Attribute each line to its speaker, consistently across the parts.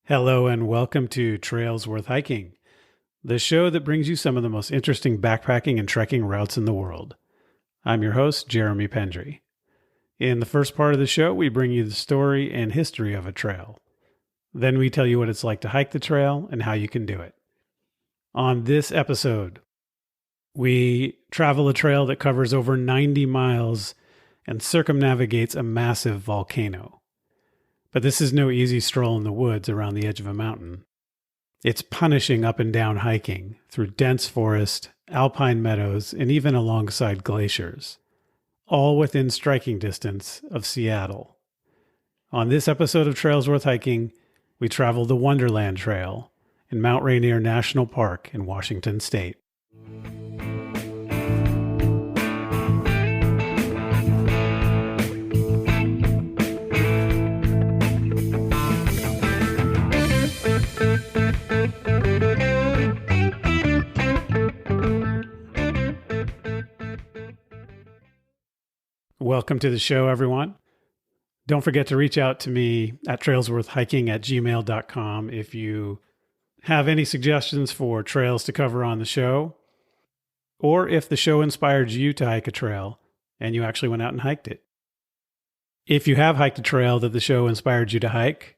Speaker 1: Hello and welcome to Trails Worth Hiking, the show that brings you some of the most interesting backpacking and trekking routes in the world. I'm your host, Jeremy Pendry. In the first part of the show, we bring you the story and history of a trail. Then we tell you what it's like to hike the trail and how you can do it. On this episode, we travel a trail that covers over 90 miles and circumnavigates a massive volcano. But this is no easy stroll in the woods around the edge of a mountain. It's punishing up and down hiking through dense forest, alpine meadows, and even alongside glaciers, all within striking distance of Seattle. On this episode of Trails Worth Hiking, we travel the Wonderland Trail in Mount Rainier National Park in Washington State. Welcome to the show, everyone. Don't forget to reach out to me at trailsworthhiking@gmail.com if you have any suggestions for trails to cover on the show, or if the show inspired you to hike a trail and you actually went out and hiked it. If you have hiked a trail that the show inspired you to hike,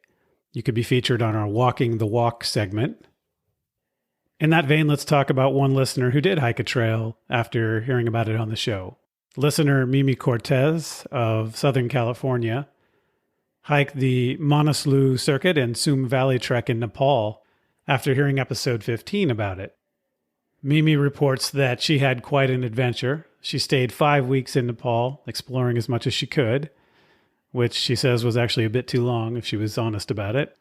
Speaker 1: you could be featured on our Walking the Walk segment. In that vein, let's talk about one listener who did hike a trail after hearing about it on the show. Listener Mimi Cortez of Southern California hiked the Manaslu Circuit and Sum Valley Trek in Nepal after hearing episode 15 about it. Mimi reports that she had quite an adventure. She stayed 5 weeks in Nepal, exploring as much as she could, which she says was actually a bit too long if she was honest about it.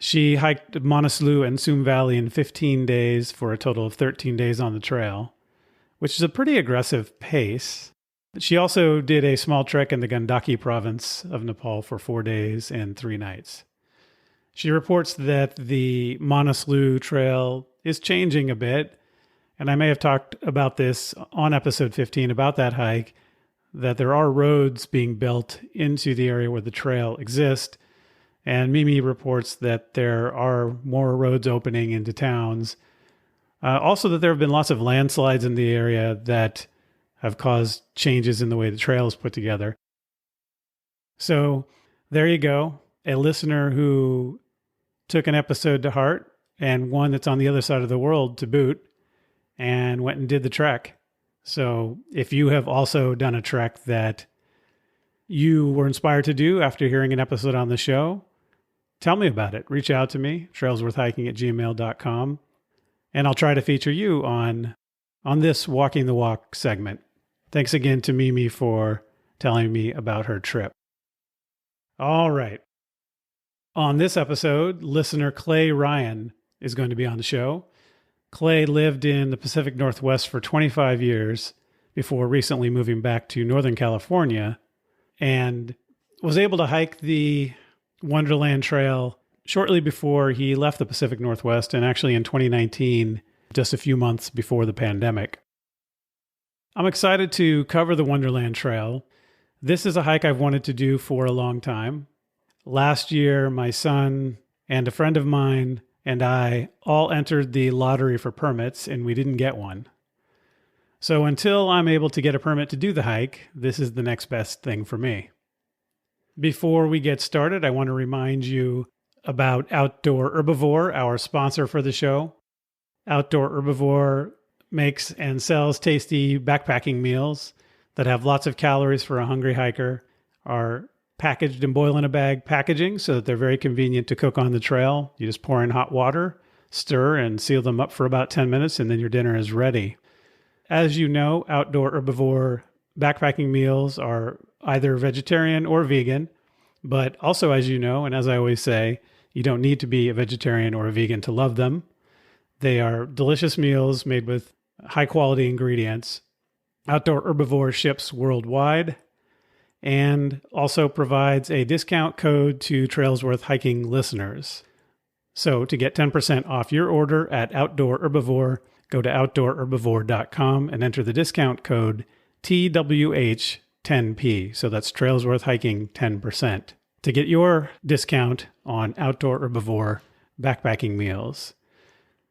Speaker 1: She hiked Manaslu and Sum Valley in 15 days for a total of 13 days on the trail, which is a pretty aggressive pace. She also did a small trek in the Gandaki province of Nepal for 4 days and 3 nights. She reports that the Manaslu Trail is changing a bit, and I may have talked about this on episode 15 about that hike, that there are roads being built into the area where the trail exists, and Mimi reports that there are more roads opening into towns. Also that there have been lots of landslides in the area that have caused changes in the way the trail is put together. So there you go. A listener who took an episode to heart, and one that's on the other side of the world to boot, and went and did the trek. So if you have also done a trek that you were inspired to do after hearing an episode on the show, tell me about it. Reach out to me, trailsworthhiking@gmail.com. And I'll try to feature you on this Walking the Walk segment. Thanks again to Mimi for telling me about her trip. All right. On this episode, listener Clay Ryan is going to be on the show. Clay lived in the Pacific Northwest for 25 years before recently moving back to Northern California, and was able to hike the Wonderland Trail shortly before he left the Pacific Northwest, and actually in 2019, just a few months before the pandemic. I'm excited to cover the Wonderland Trail. This is a hike I've wanted to do for a long time. Last year, my son and a friend of mine and I all entered the lottery for permits, and we didn't get one. So until I'm able to get a permit to do the hike, this is the next best thing for me. Before we get started, I want to remind you about Outdoor Herbivore, our sponsor for the show. Outdoor Herbivore makes and sells tasty backpacking meals that have lots of calories for a hungry hiker, are packaged in boil-in-a-bag packaging so that they're very convenient to cook on the trail. You just pour in hot water, stir, and seal them up for about 10 minutes, and then your dinner is ready. As you know, Outdoor Herbivore backpacking meals are either vegetarian or vegan, but also, as you know, and as I always say, you don't need to be a vegetarian or a vegan to love them. They are delicious meals made with high-quality ingredients. Outdoor Herbivore ships worldwide and also provides a discount code to Trails Worth Hiking listeners. So to get 10% off your order at Outdoor Herbivore, go to outdoorherbivore.com and enter the discount code TWH10P. So that's Trails Worth Hiking 10%. to get your discount on Outdoor Herbivore backpacking meals.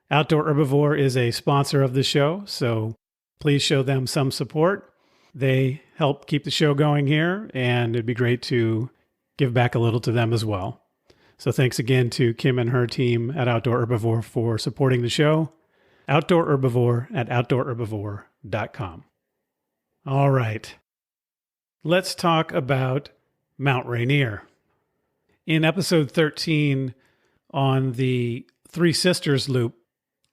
Speaker 1: Outdoor Herbivore is a sponsor of the show, so please show them some support. They help keep the show going here, and it'd be great to give back a little to them as well. So thanks again to Kim and her team at Outdoor Herbivore for supporting the show. Outdoor Herbivore at outdoorherbivore.com. All right, let's talk about Mount Rainier. In episode 13 on the Three Sisters loop,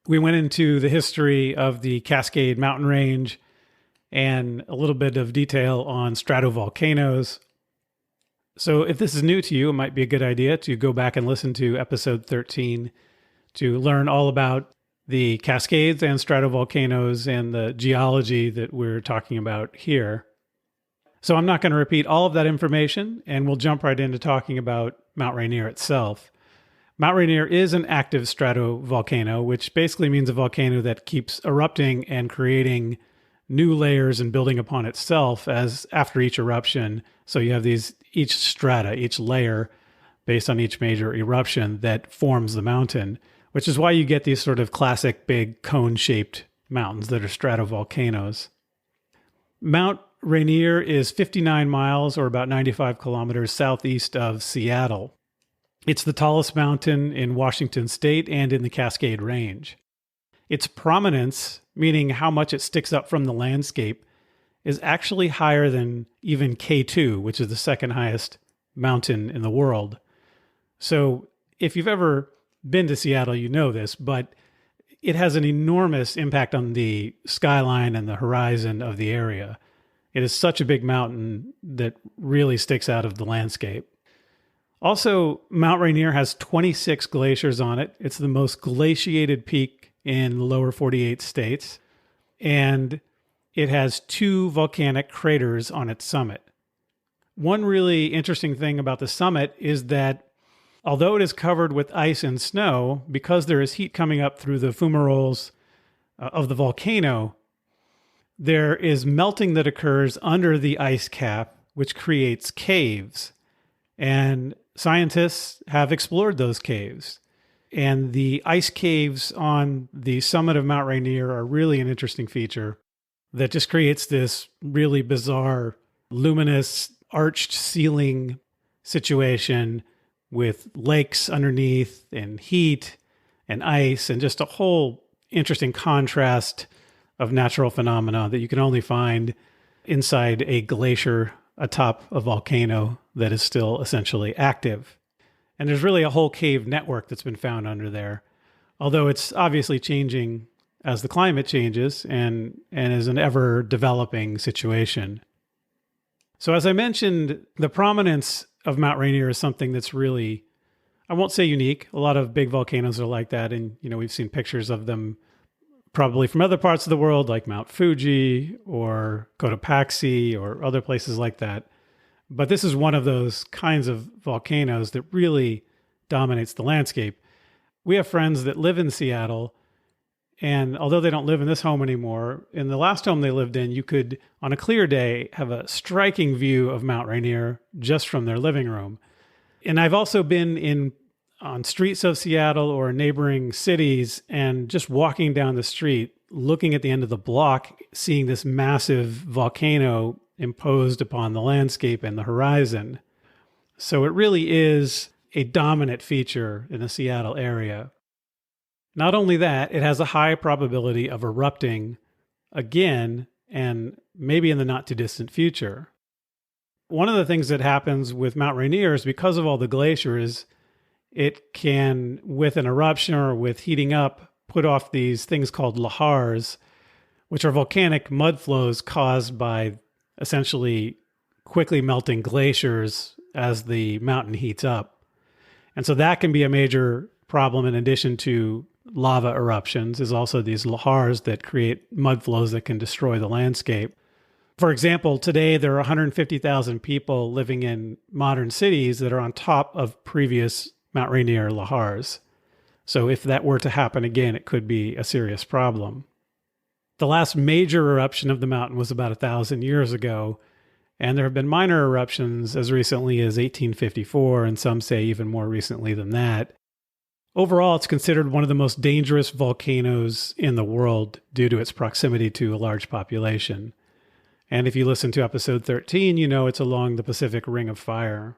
Speaker 1: we went into the history of the Cascade mountain range and a little bit of detail on stratovolcanoes. So if this is new to you, it might be a good idea to go back and listen to episode 13 to learn all about the Cascades and stratovolcanoes and the geology that we're talking about here. So I'm not going to repeat all of that information, and we'll jump right into talking about Mount Rainier itself. Mount Rainier is an active stratovolcano, which basically means a volcano that keeps erupting and creating new layers and building upon itself as after each eruption. So you have each strata, each layer based on each major eruption that forms the mountain, which is why you get these sort of classic big cone-shaped mountains that are stratovolcanoes. Mount Rainier is 59 miles or about 95 kilometers southeast of Seattle. It's the tallest mountain in Washington state and in the Cascade Range. Its prominence, meaning how much it sticks up from the landscape, is actually higher than even K2, which is the second highest mountain in the world. So if you've ever been to Seattle, you know this, but it has an enormous impact on the skyline and the horizon of the area. It is such a big mountain that really sticks out of the landscape. Also, Mount Rainier has 26 glaciers on it. It's the most glaciated peak in the lower 48 states. And it has 2 volcanic craters on its summit. One really interesting thing about the summit is that although it is covered with ice and snow, because there is heat coming up through the fumaroles of the volcano, there is melting that occurs under the ice cap, which creates caves. And scientists have explored those caves. And the ice caves on the summit of Mount Rainier are really an interesting feature that just creates this really bizarre, luminous, arched ceiling situation with lakes underneath and heat and ice and just a whole interesting contrast of natural phenomena that you can only find inside a glacier atop a volcano that is still essentially active. And there's really a whole cave network that's been found under there, although it's obviously changing as the climate changes and is an ever-developing situation. So as I mentioned, the prominence of Mount Rainier is something that's really, I won't say unique. A lot of big volcanoes are like that, and we've seen pictures of them probably from other parts of the world, like Mount Fuji or Cotopaxi or other places like that. But this is one of those kinds of volcanoes that really dominates the landscape. We have friends that live in Seattle, and although they don't live in this home anymore, in the last home they lived in, you could, on a clear day, have a striking view of Mount Rainier just from their living room. And I've also been on streets of Seattle or neighboring cities, and just walking down the street, looking at the end of the block, seeing this massive volcano imposed upon the landscape and the horizon. So it really is a dominant feature in the Seattle area. Not only that, it has a high probability of erupting again, and maybe in the not too distant future. One of the things that happens with Mount Rainier is because of all the glaciers, it can, with an eruption or with heating up, put off these things called lahars, which are volcanic mud flows caused by essentially quickly melting glaciers as the mountain heats up. And so that can be a major problem in addition to lava eruptions, is also these lahars that create mud flows that can destroy the landscape. For example, today there are 150,000 people living in modern cities that are on top of previous Mount Rainier lahars. So if that were to happen again, it could be a serious problem. The last major eruption of the mountain was about 1,000 years ago, And there have been minor eruptions as recently as 1854, and some say even more recently than that. Overall, it's considered one of the most dangerous volcanoes in the world due to its proximity to a large population. And if you listen to episode 13, you know it's along the Pacific Ring of Fire.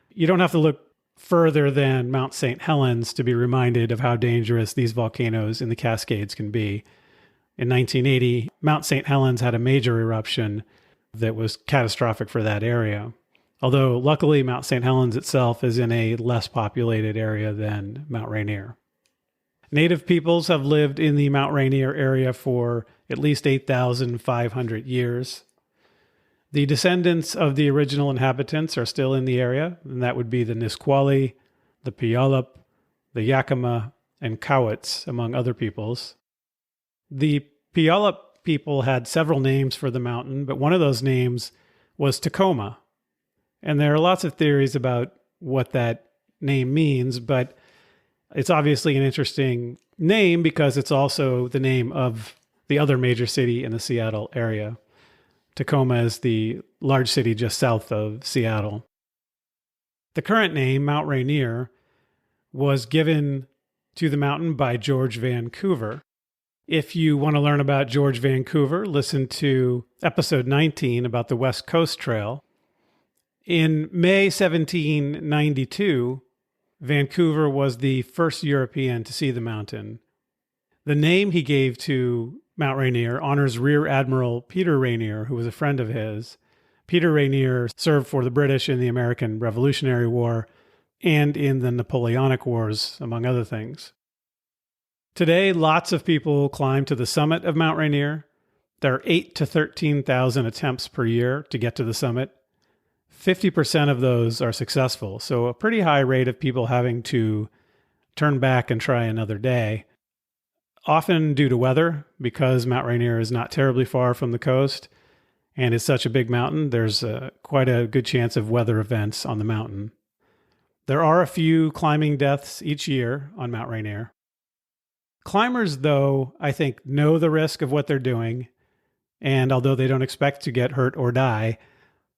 Speaker 1: You don't have to look further than Mount St. Helens to be reminded of how dangerous these volcanoes in the Cascades can be. In 1980, Mount St. Helens had a major eruption that was catastrophic for that area. Although luckily Mount St. Helens itself is in a less populated area than Mount Rainier. Native peoples have lived in the Mount Rainier area for at least 8,500 years. The descendants of the original inhabitants are still in the area, and that would be the Nisqually, the Puyallup, the Yakima, and Cowits, among other peoples. The Puyallup people had several names for the mountain, but one of those names was Tacoma. And there are lots of theories about what that name means, but it's obviously an interesting name because it's also the name of the other major city in the Seattle area. Tacoma is the large city just south of Seattle. The current name, Mount Rainier, was given to the mountain by George Vancouver. If you want to learn about George Vancouver, listen to episode 19 about the West Coast Trail. In May 1792, Vancouver was the first European to see the mountain. The name he gave to Mount Rainier honors Rear Admiral Peter Rainier, who was a friend of his. Peter Rainier served for the British in the American Revolutionary War and in the Napoleonic Wars, among other things. Today, lots of people climb to the summit of Mount Rainier. There are 8,000 to 13,000 attempts per year to get to the summit. 50% of those are successful, so a pretty high rate of people having to turn back and try another day. Often due to weather, because Mount Rainier is not terribly far from the coast and is such a big mountain, there's quite a good chance of weather events on the mountain. There are a few climbing deaths each year on Mount Rainier. Climbers, though, I think, know the risk of what they're doing, and although they don't expect to get hurt or die,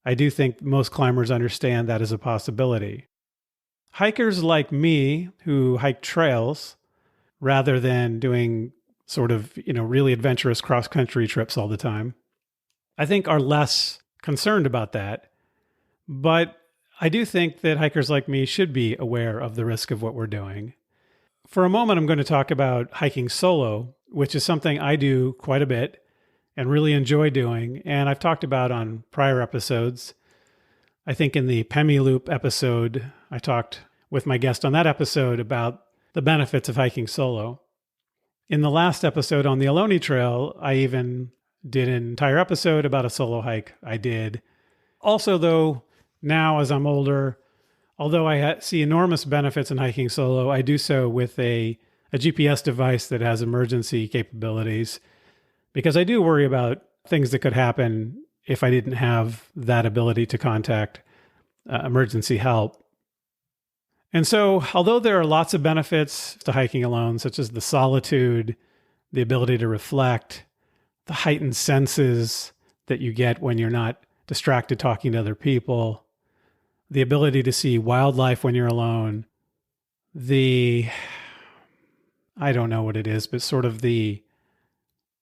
Speaker 1: I do think most climbers understand that as a possibility. Hikers like me, who hike trails, rather than doing sort of, really adventurous cross-country trips all the time, I think are less concerned about that. But I do think that hikers like me should be aware of the risk of what we're doing. For a moment, I'm going to talk about hiking solo, which is something I do quite a bit and really enjoy doing. And I've talked about on prior episodes. I think in the Pemi Loop episode, I talked with my guest on that episode about the benefits of hiking solo. In the last episode on the Ohlone Trail, I even did an entire episode about a solo hike I did. Also, though, now as I'm older, although I see enormous benefits in hiking solo, I do so with a GPS device that has emergency capabilities, because I do worry about things that could happen if I didn't have that ability to contact emergency help. And so, although there are lots of benefits to hiking alone, such as the solitude, the ability to reflect, the heightened senses that you get when you're not distracted talking to other people, the ability to see wildlife when you're alone, I don't know what it is, but sort of the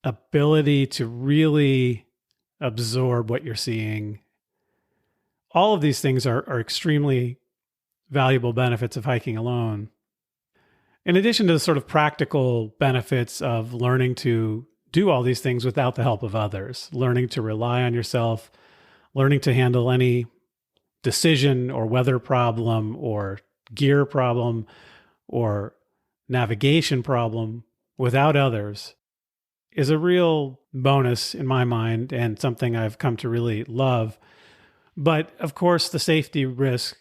Speaker 1: ability to really absorb what you're seeing. All of these things are extremely valuable benefits of hiking alone. In addition to the sort of practical benefits of learning to do all these things without the help of others, learning to rely on yourself, learning to handle any decision or weather problem or gear problem or navigation problem without others, is a real bonus in my mind and something I've come to really love. But of course, the safety risk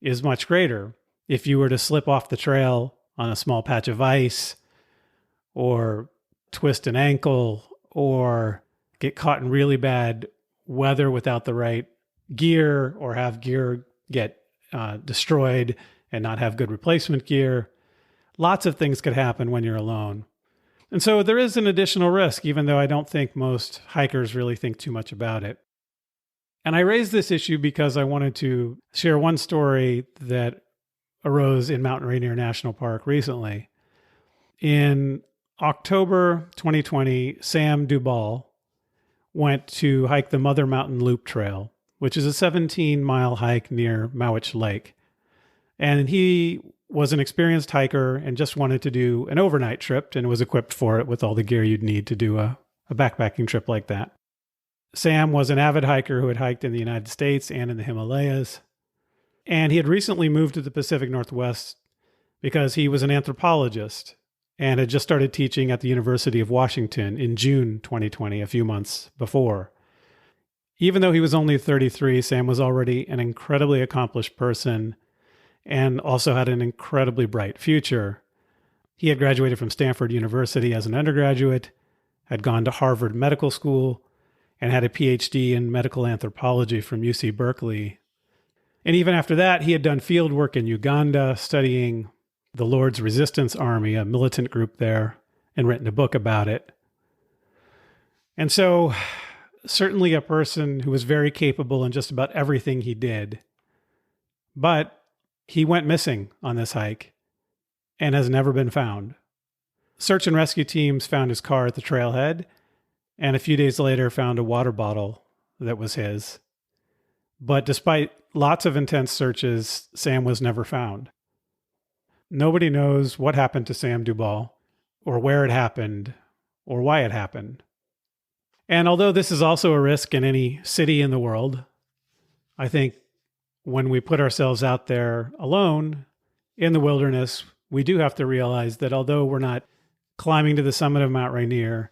Speaker 1: is much greater. If you were to slip off the trail on a small patch of ice, or twist an ankle, or get caught in really bad weather without the right gear, or have gear get destroyed and not have good replacement gear, lots of things could happen when you're alone. And so there is an additional risk, even though I don't think most hikers really think too much about it. And I raised this issue because I wanted to share one story that arose in Mount Rainier National Park recently. In October 2020, Sam Dubal went to hike the Mother Mountain Loop Trail, which is a 17-mile hike near Mowich Lake. And he was an experienced hiker and just wanted to do an overnight trip and was equipped for it with all the gear you'd need to do a backpacking trip like that. Sam was an avid hiker who had hiked in the United States and in the Himalayas. And he had recently moved to the Pacific Northwest because he was an anthropologist and had just started teaching at the University of Washington in June 2020, a few months before. Even though he was only 33, Sam was already an incredibly accomplished person and also had an incredibly bright future. He had graduated from Stanford University as an undergraduate, had gone to Harvard Medical School, and had a PhD in medical anthropology from UC Berkeley. And even after that, he had done field work in Uganda, studying the Lord's Resistance Army, a militant group there, and written a book about it. And so, certainly a person who was very capable in just about everything he did. But he went missing on this hike and has never been found. Search and rescue teams found his car at the trailhead, and a few days later found a water bottle that was his. But despite lots of intense searches, Sam was never found. Nobody knows what happened to Sam Dubal, or where it happened, or why it happened. And although this is also a risk in any city in the world, I think when we put ourselves out there alone in the wilderness, we do have to realize that although we're not climbing to the summit of Mount Rainier,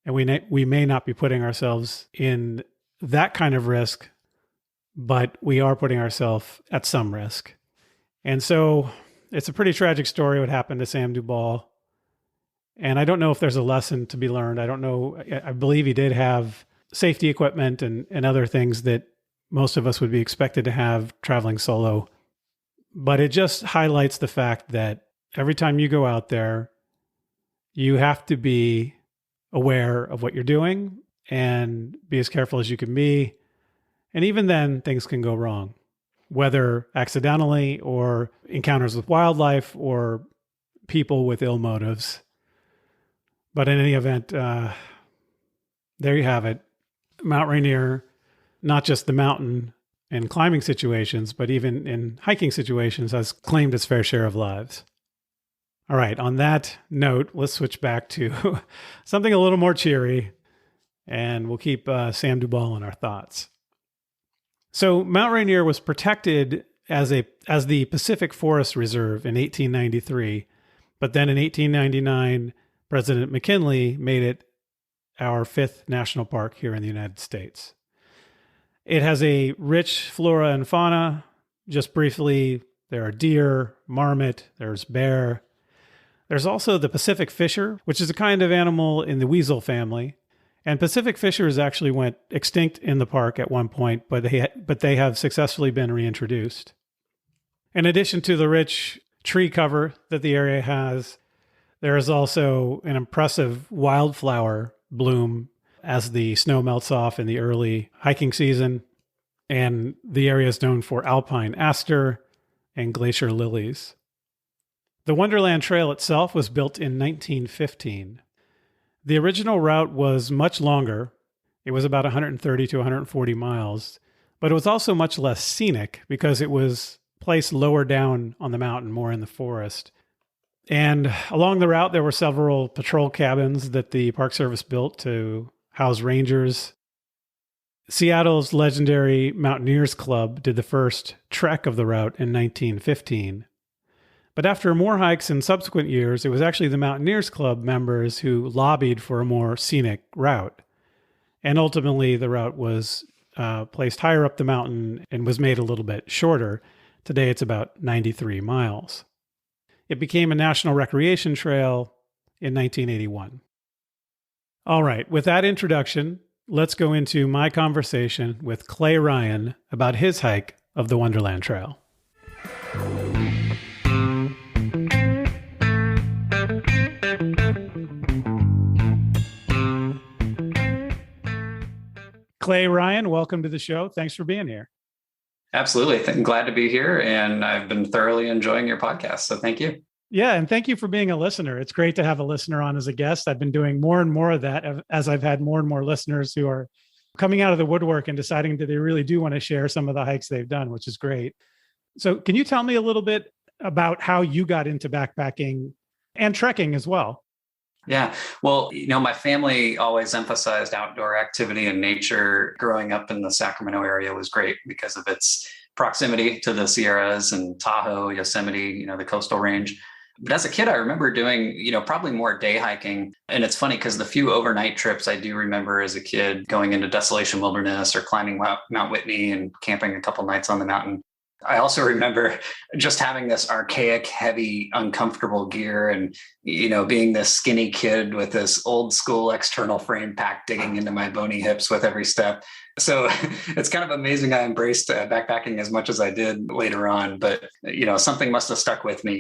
Speaker 1: and we may not be putting ourselves in that kind of risk, but we are putting ourselves at some risk. And so it's a pretty tragic story what happened to Sam Dubal. And I don't know if there's a lesson to be learned. I don't know. I believe he did have safety equipment and other things that most of us would be expected to have traveling solo. But it just highlights the fact that every time you go out there, you have to be aware of what you're doing and be as careful as you can be. And even then, things can go wrong, whether accidentally or encounters with wildlife or people with ill motives. But in any event, there you have it. Mount Rainier, not just the mountain and climbing situations, but even in hiking situations, has claimed its fair share of lives. All right, on that note, let's switch back to something a little more cheery, and we'll keep Sam Dubal in our thoughts. So Mount Rainier was protected as the Pacific Forest Reserve in 1893, but then in 1899, President McKinley made it our 5th national park here in the United States. It has a rich flora and fauna. Just briefly, there are deer, marmot, there's bear. There's also the Pacific fisher, which is a kind of animal in the weasel family. And Pacific fishers actually went extinct in the park at one point, but they have successfully been reintroduced. In addition to the rich tree cover that the area has, there is also an impressive wildflower bloom as the snow melts off in the early hiking season. And the area is known for alpine aster and glacier lilies. The Wonderland Trail itself was built in 1915. The original route was much longer. It was about 130 to 140 miles, but it was also much less scenic because it was placed lower down on the mountain, more in the forest. And along the route, there were several patrol cabins that the Park Service built to house rangers. Seattle's legendary Mountaineers Club did the first trek of the route in 1915. But after more hikes in subsequent years, it was actually the Mountaineers Club members who lobbied for a more scenic route. And ultimately, the route was placed higher up the mountain and was made a little bit shorter. Today, it's about 93 miles. It became a national recreation trail in 1981. All right, with that introduction, let's go into my conversation with Clay Ryan about his hike of the Wonderland Trail. Clay Ryan, welcome to the show. Thanks for being here.
Speaker 2: Absolutely. I'm glad to be here. And I've been thoroughly enjoying your podcast. So thank you.
Speaker 1: Yeah. And thank you for being a listener. It's great to have a listener on as a guest. I've been doing more and more of that as I've had more and more listeners who are coming out of the woodwork and deciding that they really do want to share some of the hikes they've done, which is great. So can you tell me a little bit about how you got into backpacking and trekking as well?
Speaker 2: Yeah. Well, my family always emphasized outdoor activity and nature. Growing up in the Sacramento area was great because of its proximity to the Sierras and Tahoe, Yosemite, the coastal range. But as a kid, I remember doing, probably more day hiking. And it's funny because the few overnight trips I do remember as a kid going into Desolation Wilderness or climbing Mount Whitney and camping a couple nights on the mountain. I also remember just having this archaic, heavy, uncomfortable gear and, being this skinny kid with this old school external frame pack digging into my bony hips with every step. So it's kind of amazing I embraced backpacking as much as I did later on. But, something must have stuck with me.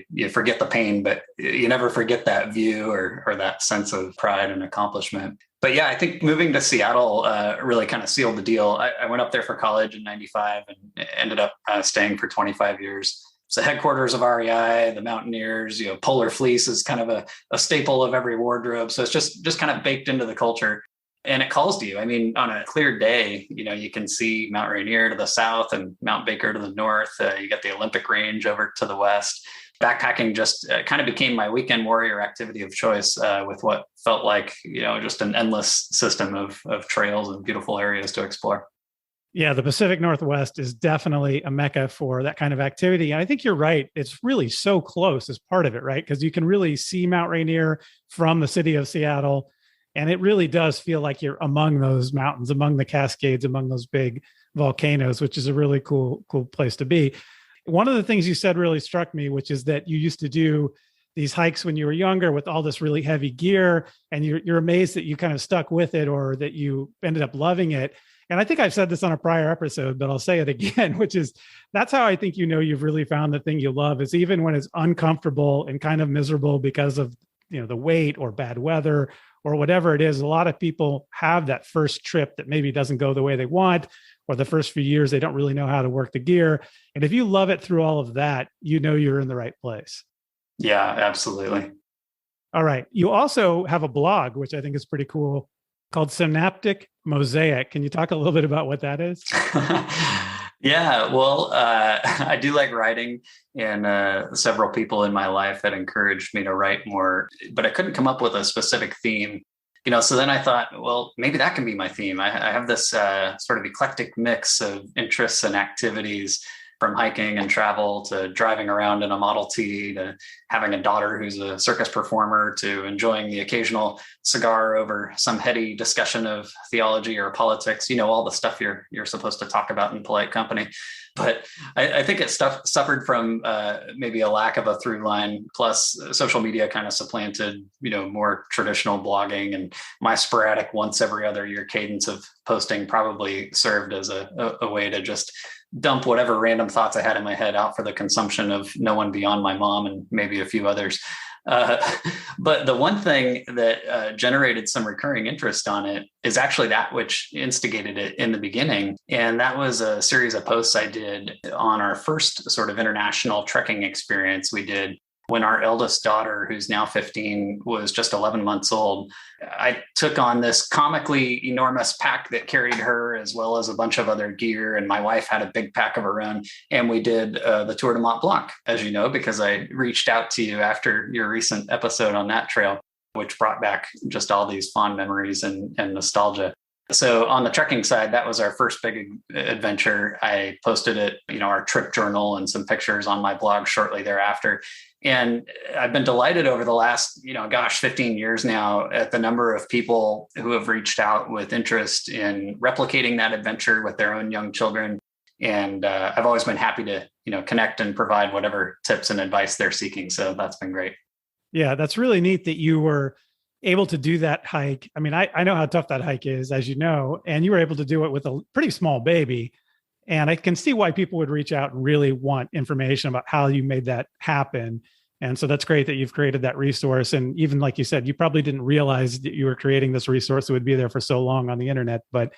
Speaker 2: You forget the pain, but you never forget that view or that sense of pride and accomplishment. But yeah, I think moving to Seattle really kind of sealed the deal. I went up there for college in '95 and ended up staying for 25 years. It's the headquarters of REI, the Mountaineers. Polar fleece is kind of a staple of every wardrobe. So it's just kind of baked into the culture. And it calls to you. I mean, on a clear day, you can see Mount Rainier to the south and Mount Baker to the north. You got the Olympic Range over to the west. Backpacking just kind of became my weekend warrior activity of choice with what felt like, just an endless system of trails and beautiful areas to explore.
Speaker 1: Yeah, the Pacific Northwest is definitely a mecca for that kind of activity. And I think you're right. It's really so close as part of it, right? Because you can really see Mount Rainier from the city of Seattle. And it really does feel like you're among those mountains, among the Cascades, among those big volcanoes, which is a really cool place to be. One of the things you said really struck me, which is that you used to do these hikes when you were younger with all this really heavy gear, and you're amazed that you kind of stuck with it or that you ended up loving it. And I think I've said this on a prior episode, but I'll say it again, which is that's how I think you've really found the thing you love is even when it's uncomfortable and kind of miserable because of the weight or bad weather or whatever it is. A lot of people have that first trip that maybe doesn't go the way they want, or the first few years they don't really know how to work the gear. And if you love it through all of that, you're in the right place.
Speaker 2: Yeah, absolutely.
Speaker 1: All right. You also have a blog, which I think is pretty cool, called Synaptic Mosaic. Can you talk a little bit about what that is?
Speaker 2: Yeah, well, I do like writing, and several people in my life that encouraged me to write more, but I couldn't come up with a specific theme. So then I thought, well, maybe that can be my theme. I have this sort of eclectic mix of interests and activities, from hiking and travel to driving around in a Model T to having a daughter who's a circus performer to enjoying the occasional cigar over some heady discussion of theology or politics, all the stuff you're supposed to talk about in polite company. But I think it suffered from maybe a lack of a through line. Plus, social media kind of supplanted, more traditional blogging, and my sporadic once every other year cadence of posting probably served as a way to just dump whatever random thoughts I had in my head out for the consumption of no one beyond my mom and maybe a few others. But the one thing that generated some recurring interest on it is actually that which instigated it in the beginning. And that was a series of posts I did on our first sort of international trekking experience we did when our eldest daughter, who's now 15, was just 11 months old. I took on this comically enormous pack that carried her as well as a bunch of other gear. And my wife had a big pack of her own. And we did the Tour de Mont Blanc, as you know, because I reached out to you after your recent episode on that trail, which brought back just all these fond memories and nostalgia. So on the trekking side, that was our first big adventure. I posted it, our trip journal and some pictures on my blog shortly thereafter. And I've been delighted over the last, 15 years now at the number of people who have reached out with interest in replicating that adventure with their own young children. And I've always been happy to, connect and provide whatever tips and advice they're seeking. So that's been great.
Speaker 1: Yeah, that's really neat that you were able to do that hike. I mean, I know how tough that hike is, as you know, and you were able to do it with a pretty small baby. And I can see why people would reach out and really want information about how you made that happen. And so that's great that you've created that resource. And even like you said, you probably didn't realize that you were creating this resource that would be there for so long on the internet, but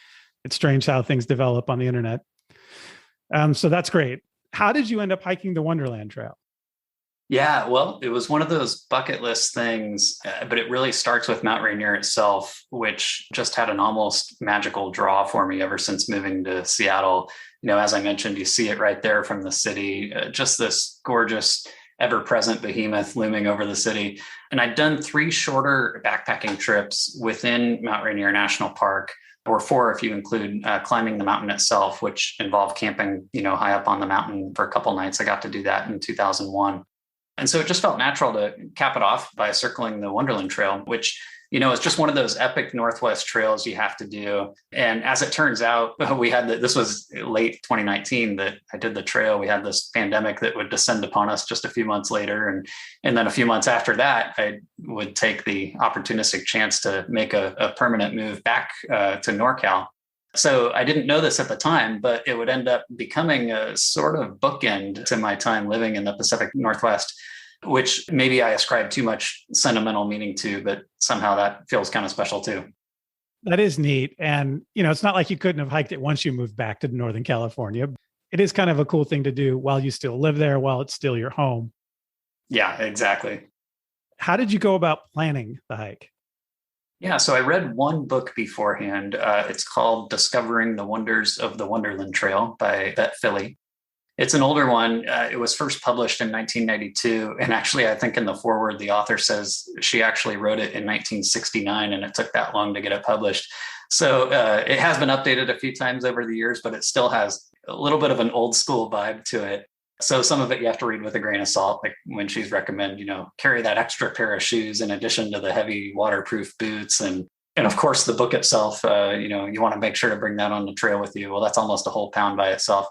Speaker 1: It's strange how things develop on the internet. So that's great. How did you end up hiking the Wonderland Trail?
Speaker 2: Yeah, well, it was one of those bucket list things, but it really starts with Mount Rainier itself, which just had an almost magical draw for me ever since moving to Seattle. As I mentioned, you see it right there from the city, just this gorgeous, ever-present behemoth looming over the city. And I'd done 3 shorter backpacking trips within Mount Rainier National Park, or 4 if you include climbing the mountain itself, which involved camping, high up on the mountain for a couple nights. I got to do that in 2001. And so it just felt natural to cap it off by circling the Wonderland Trail, which, is just one of those epic Northwest trails you have to do. And as it turns out, this was late 2019 that I did the trail. We had this pandemic that would descend upon us just a few months later. And then a few months after that, I would take the opportunistic chance to make a permanent move back to NorCal. So I didn't know this at the time, but it would end up becoming a sort of bookend to my time living in the Pacific Northwest, which maybe I ascribe too much sentimental meaning to, but somehow that feels kind of special too.
Speaker 1: That is neat. And, it's not like you couldn't have hiked it once you moved back to Northern California. It is kind of a cool thing to do while you still live there, while it's still your home.
Speaker 2: Yeah, exactly.
Speaker 1: How did you go about planning the hike?
Speaker 2: Yeah, so I read one book beforehand. It's called Discovering the Wonders of the Wonderland Trail by Bette Philly. It's an older one. It was first published in 1992. And actually, I think in the foreword, the author says she actually wrote it in 1969, and it took that long to get it published. So it has been updated a few times over the years, but it still has a little bit of an old school vibe to it. So some of it you have to read with a grain of salt, like when she's recommend, carry that extra pair of shoes in addition to the heavy waterproof boots. And of course, the book itself, you want to make sure to bring that on the trail with you. Well, that's almost a whole pound by itself.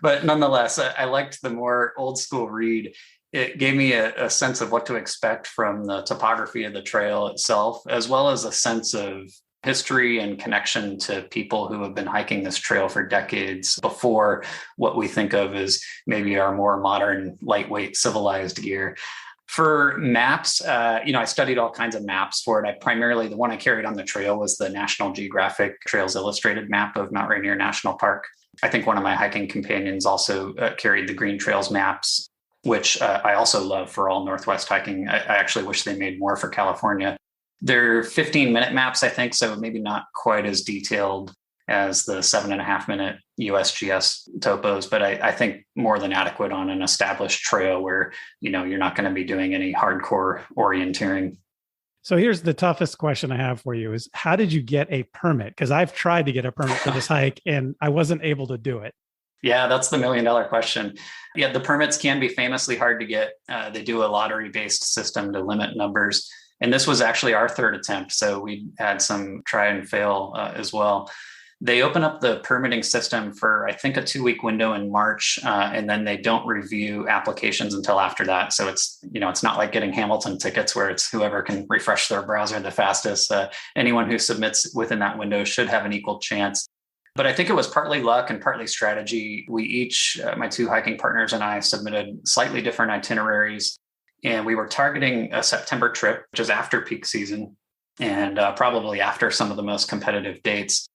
Speaker 2: But nonetheless, I liked the more old school read. It gave me a sense of what to expect from the topography of the trail itself, as well as a sense of history and connection to people who have been hiking this trail for decades before what we think of as maybe our more modern, lightweight, civilized gear. For maps, I studied all kinds of maps for it. The one I carried on the trail was the National Geographic Trails Illustrated map of Mount Rainier National Park. I think one of my hiking companions also carried the Green Trails maps, which I also love for all Northwest hiking. I actually wish they made more for California. They're 15-minute maps, I think, so maybe not quite as detailed as the 7.5-minute USGS topos, but I think more than adequate on an established trail where, you're not going to be doing any hardcore orienteering.
Speaker 1: So here's the toughest question I have for you is, how did you get a permit? Because I've tried to get a permit for this hike and I wasn't able to do it.
Speaker 2: Yeah, that's the $1 million question. Yeah, the permits can be famously hard to get. They do a lottery-based system to limit numbers. And this was actually our 3rd attempt. So we had some try and fail as well. They open up the permitting system for, I think, a 2-week window in March, and then they don't review applications until after that. So it's not like getting Hamilton tickets where it's whoever can refresh their browser the fastest. Anyone who submits within that window should have an equal chance. But I think it was partly luck and partly strategy. We each, my 2 hiking partners and I, submitted slightly different itineraries. And we were targeting a September trip, which is after peak season and probably after some of the most competitive dates.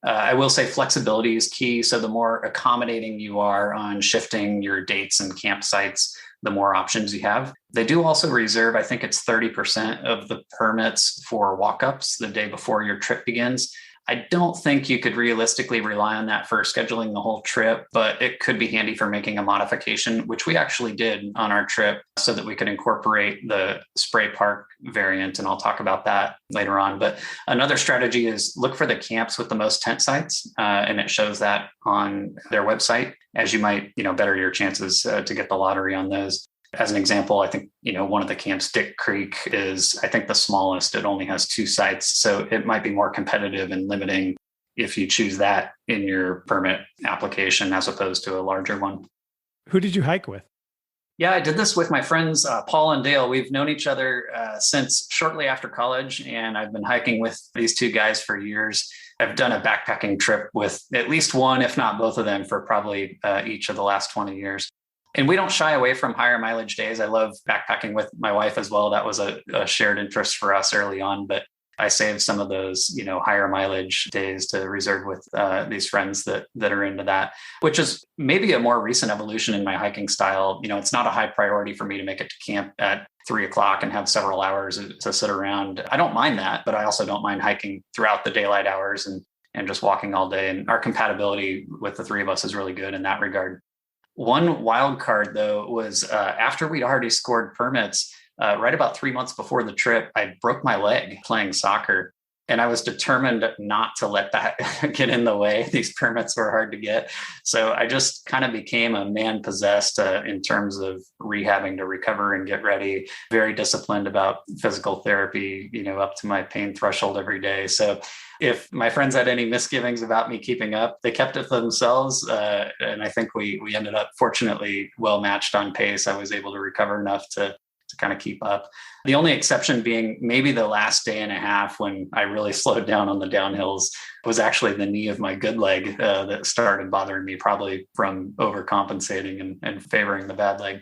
Speaker 2: I will say flexibility is key. So the more accommodating you are on shifting your dates and campsites, the more options you have. They do also reserve, I think it's 30% of the permits for walk-ups the day before your trip begins. I don't think you could realistically rely on that for scheduling the whole trip, but it could be handy for making a modification, which we actually did on our trip so that we could incorporate the spray park variant. And I'll talk about that later on. But another strategy is look for the camps with the most tent sites. And it shows that on their website, as you might, better your chances to get the lottery on those. As an example, I think, one of the camps, Dick Creek, is, I think, the smallest. It only has 2 sites. So it might be more competitive and limiting if you choose that in your permit application as opposed to a larger one.
Speaker 1: Who did you hike with?
Speaker 2: Yeah, I did this with my friends, Paul and Dale. We've known each other since shortly after college, and I've been hiking with these 2 guys for years. I've done a backpacking trip with at least one, if not both of them, for probably each of the last 20 years. And we don't shy away from higher mileage days. I love backpacking with my wife as well. That was a shared interest for us early on. But I saved some of those, higher mileage days to reserve with these friends that are into that, which is maybe a more recent evolution in my hiking style. It's not a high priority for me to make it to camp at 3 o'clock and have several hours to sit around. I don't mind that, but I also don't mind hiking throughout the daylight hours and just walking all day. And our compatibility with the three of us is really good in that regard. One wild card, though, was after we'd already scored permits, right about 3 months before the trip, I broke my leg playing soccer. And I was determined not to let that get in the way. These permits were hard to get. So I just kind of became a man possessed in terms of rehabbing to recover and get ready. Very disciplined about physical therapy, up to my pain threshold every day. So if my friends had any misgivings about me keeping up, they kept it to themselves. And I think we ended up fortunately well matched on pace. I was able to recover enough to kind of keep up. The only exception being maybe the last day and a half when I really slowed down on the downhills was actually the knee of my good leg that started bothering me, probably from overcompensating and favoring the bad leg.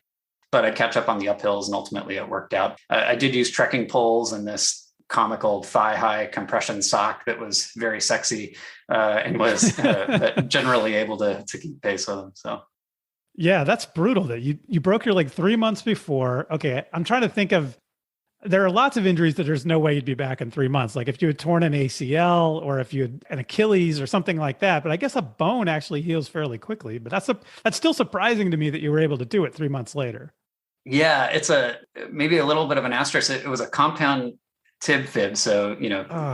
Speaker 2: But I'd catch up on the uphills and ultimately it worked out. I did use trekking poles and this comical thigh-high compression sock that was very sexy and was generally able to keep pace with them. So.
Speaker 1: Yeah, that's brutal that you broke your leg 3 months before. Okay, I'm trying to think of, there are lots of injuries that there's no way you'd be back in 3 months. Like if you had torn an ACL or if you had an Achilles or something like that. But I guess a bone actually heals fairly quickly. But that's still surprising to me that you were able to do it 3 months later.
Speaker 2: Yeah, it's maybe a little bit of an asterisk. It was a compound tib fib, so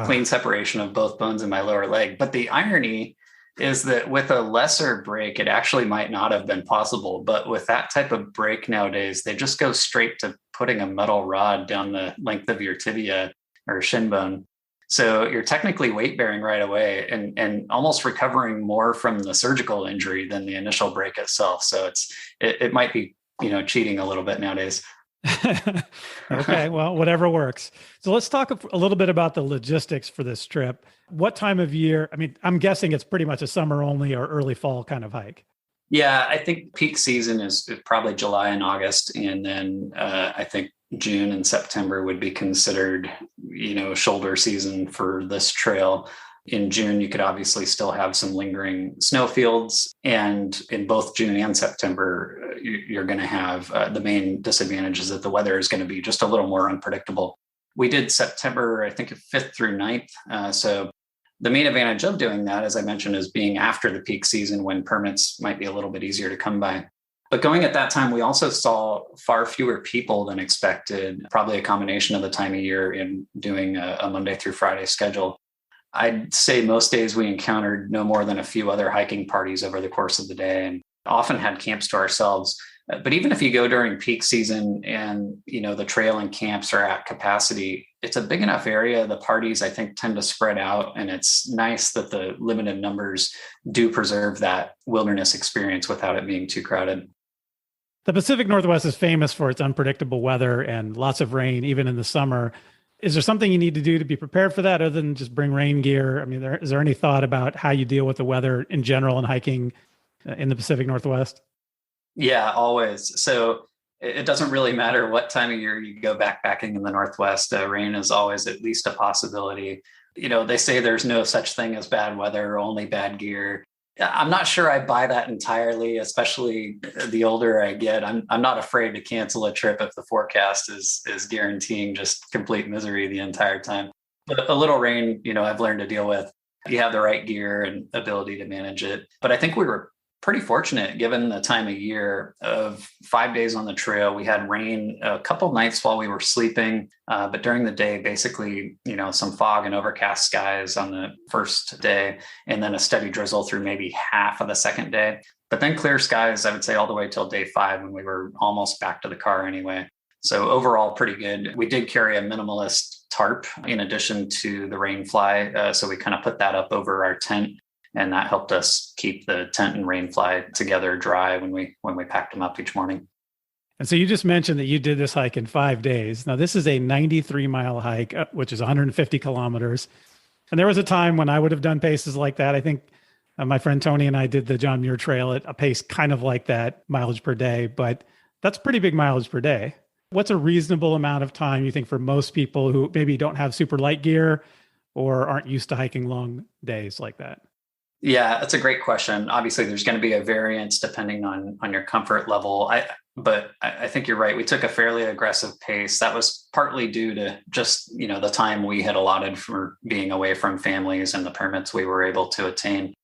Speaker 2: clean separation of both bones in my lower leg. But the irony is that with a lesser break, it actually might not have been possible. But with that type of break nowadays, they just go straight to putting a metal rod down the length of your tibia or shin bone. So you're technically weight bearing right away and almost recovering more from the surgical injury than the initial break itself. So it might be, cheating a little bit nowadays.
Speaker 1: Okay, well, whatever works. So let's talk a little bit about the logistics for this trip. What time of year? I mean, I'm guessing it's pretty much a summer only or early fall kind of hike.
Speaker 2: Yeah, I think peak season is probably July and August. And then I think June and September would be considered, shoulder season for this trail. In June, you could obviously still have some lingering snowfields. And in both June and September, you're going to have the main disadvantage is that the weather is going to be just a little more unpredictable. We did September, I think 5th through 9th. So the main advantage of doing that, as I mentioned, is being after the peak season when permits might be a little bit easier to come by. But going at that time, we also saw far fewer people than expected, probably a combination of the time of year in doing a Monday through Friday schedule. I'd say most days we encountered no more than a few other hiking parties over the course of the day and often had camps to ourselves. But even if you go during peak season and, the trail and camps are at capacity, it's a big enough area. The parties, I think, tend to spread out. And it's nice that the limited numbers do preserve that wilderness experience without it being too crowded.
Speaker 1: The Pacific Northwest is famous for its unpredictable weather and lots of rain, even in the summer. Is there something you need to do to be prepared for that other than just bring rain gear? I mean, is there any thought about how you deal with the weather in general and hiking in the Pacific Northwest?
Speaker 2: Yeah, always. So it doesn't really matter what time of year you go backpacking in the Northwest. Rain is always at least a possibility. They say there's no such thing as bad weather, only bad gear. I'm not sure I buy that entirely, especially the older I get. I'm not afraid to cancel a trip if the forecast is guaranteeing just complete misery the entire time. But a little rain, I've learned to deal with. You have the right gear and ability to manage it. But I think we were pretty fortunate given the time of year. Of 5 days on the trail, we had rain a couple nights while we were sleeping, but during the day, basically, some fog and overcast skies on the first day, and then a steady drizzle through maybe half of the second day. But then clear skies, I would say all the way till day 5 when we were almost back to the car anyway. So overall, pretty good. We did carry a minimalist tarp in addition to the rain fly. So we kind of put that up over our tent. And that helped us keep the tent and rain fly together dry when we packed them up each morning.
Speaker 1: And so you just mentioned that you did this hike in 5 days. Now, this is a 93-mile hike, which is 150 kilometers. And there was a time when I would have done paces like that. I think my friend Tony and I did the John Muir Trail at a pace kind of like that, mileage per day. But that's pretty big mileage per day. What's a reasonable amount of time you think for most people who maybe don't have super light gear or aren't used to hiking long days like that?
Speaker 2: Yeah, that's a great question. Obviously, there's going to be a variance depending on your comfort level. But I think you're right. We took a fairly aggressive pace. That was partly due to just, the time we had allotted for being away from families and the permits we were able to attain.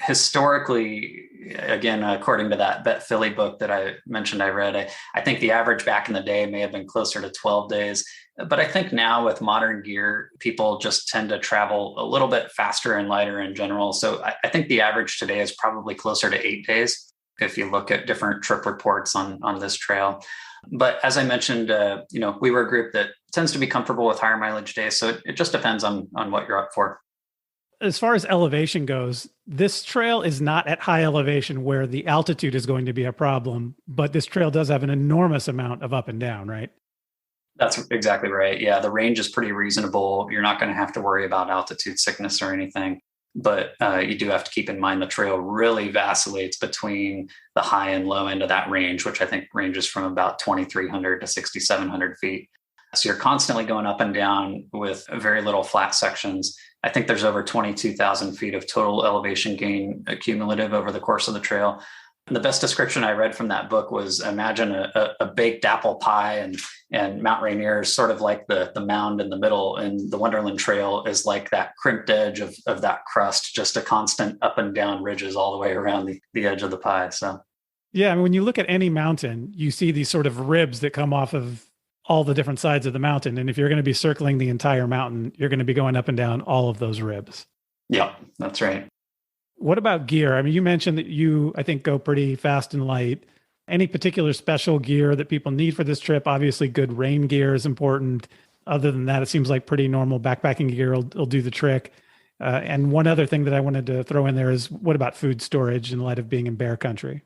Speaker 2: Historically, again, according to that Bet Philly book that I mentioned I read, I think the average back in the day may have been closer to 12 days. But I think now with modern gear, people just tend to travel a little bit faster and lighter in general. So I think the average today is probably closer to 8 days if you look at different trip reports on this trail. But as I mentioned, we were a group that tends to be comfortable with higher mileage days. So it just depends on what you're up for.
Speaker 1: As far as elevation goes, this trail is not at high elevation where the altitude is going to be a problem, but this trail does have an enormous amount of up and down, right?
Speaker 2: That's exactly right. Yeah, the range is pretty reasonable. You're not going to have to worry about altitude sickness or anything, but you do have to keep in mind the trail really vacillates between the high and low end of that range, which I think ranges from about 2,300 to 6,700 feet. So you're constantly going up and down with very little flat sections. I think there's over 22,000 feet of total elevation gain cumulative over the course of the trail. And the best description I read from that book was imagine a baked apple pie and Mount Rainier is sort of like the mound in the middle, and the Wonderland Trail is like that crimped edge of that crust, just a constant up and down ridges all the way around the edge of the pie. So,
Speaker 1: yeah, I mean, when you look at any mountain, you see these sort of ribs that come off of all the different sides of the mountain. And if you're going to be circling the entire mountain, you're going to be going up and down all of those ribs.
Speaker 2: Yeah, that's right.
Speaker 1: What about gear? I mean, you mentioned that you, I think, go pretty fast and light. Any particular special gear that people need for this trip? Obviously, good rain gear is important. Other than that, it seems like pretty normal backpacking gear will do the trick. And one other thing that I wanted to throw in there is, what about food storage in light of being in bear country?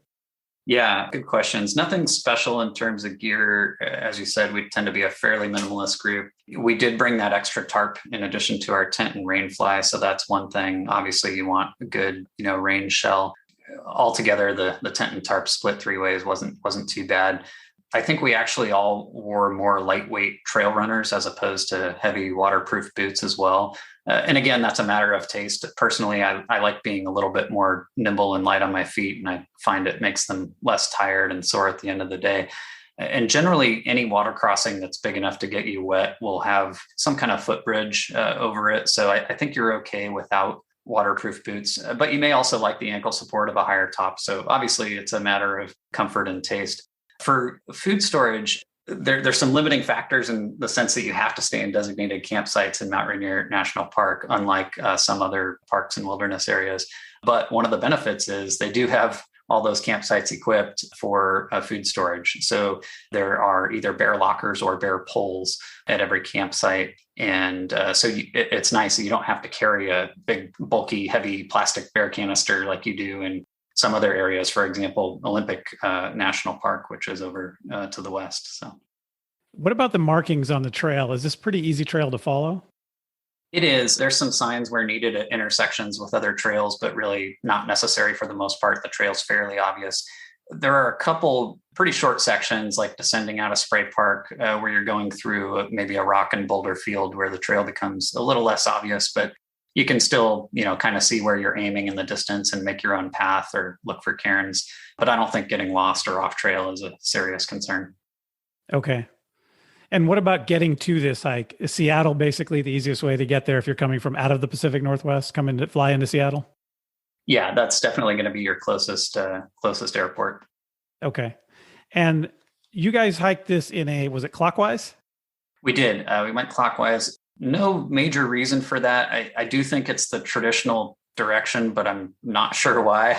Speaker 2: Yeah, good questions. Nothing special in terms of gear. As you said, we tend to be a fairly minimalist group. We did bring that extra tarp in addition to our tent and rain fly. So that's one thing. Obviously, you want a good, rain shell. Altogether, the tent and tarp split 3 ways wasn't too bad. I think we actually all wore more lightweight trail runners as opposed to heavy waterproof boots as well. And again, that's a matter of taste. Personally, I like being a little bit more nimble and light on my feet, and I find it makes them less tired and sore at the end of the day. And generally, any water crossing that's big enough to get you wet will have some kind of footbridge over it. So I think you're okay without waterproof boots, but you may also like the ankle support of a higher top. So obviously, it's a matter of comfort and taste. For food storage, there's some limiting factors in the sense that you have to stay in designated campsites in Mount Rainier National Park, unlike some other parks and wilderness areas. But one of the benefits is they do have all those campsites equipped for food storage. So there are either bear lockers or bear poles at every campsite. And it's nice that you don't have to carry a big, bulky, heavy plastic bear canister like you do in some other areas, for example, Olympic National Park, which is over to the west. So,
Speaker 1: what about the markings on the trail? Is this pretty easy trail to follow?
Speaker 2: It is. There's some signs where needed at intersections with other trails, but really not necessary for the most part. The trail's fairly obvious. There are a couple pretty short sections, like descending out of Spray Park, where you're going through maybe a rock and boulder field where the trail becomes a little less obvious, but you can still, kind of see where you're aiming in the distance and make your own path or look for cairns. But I don't think getting lost or off trail is a serious concern.
Speaker 1: Okay. And what about getting to this hike? Is Seattle basically the easiest way to get there if you're coming from out of the Pacific Northwest, fly into Seattle?
Speaker 2: Yeah, that's definitely going to be your closest airport.
Speaker 1: Okay. And you guys hiked this was it clockwise?
Speaker 2: We did. We went clockwise. No major reason for that. I do think it's the traditional direction, but I'm not sure why.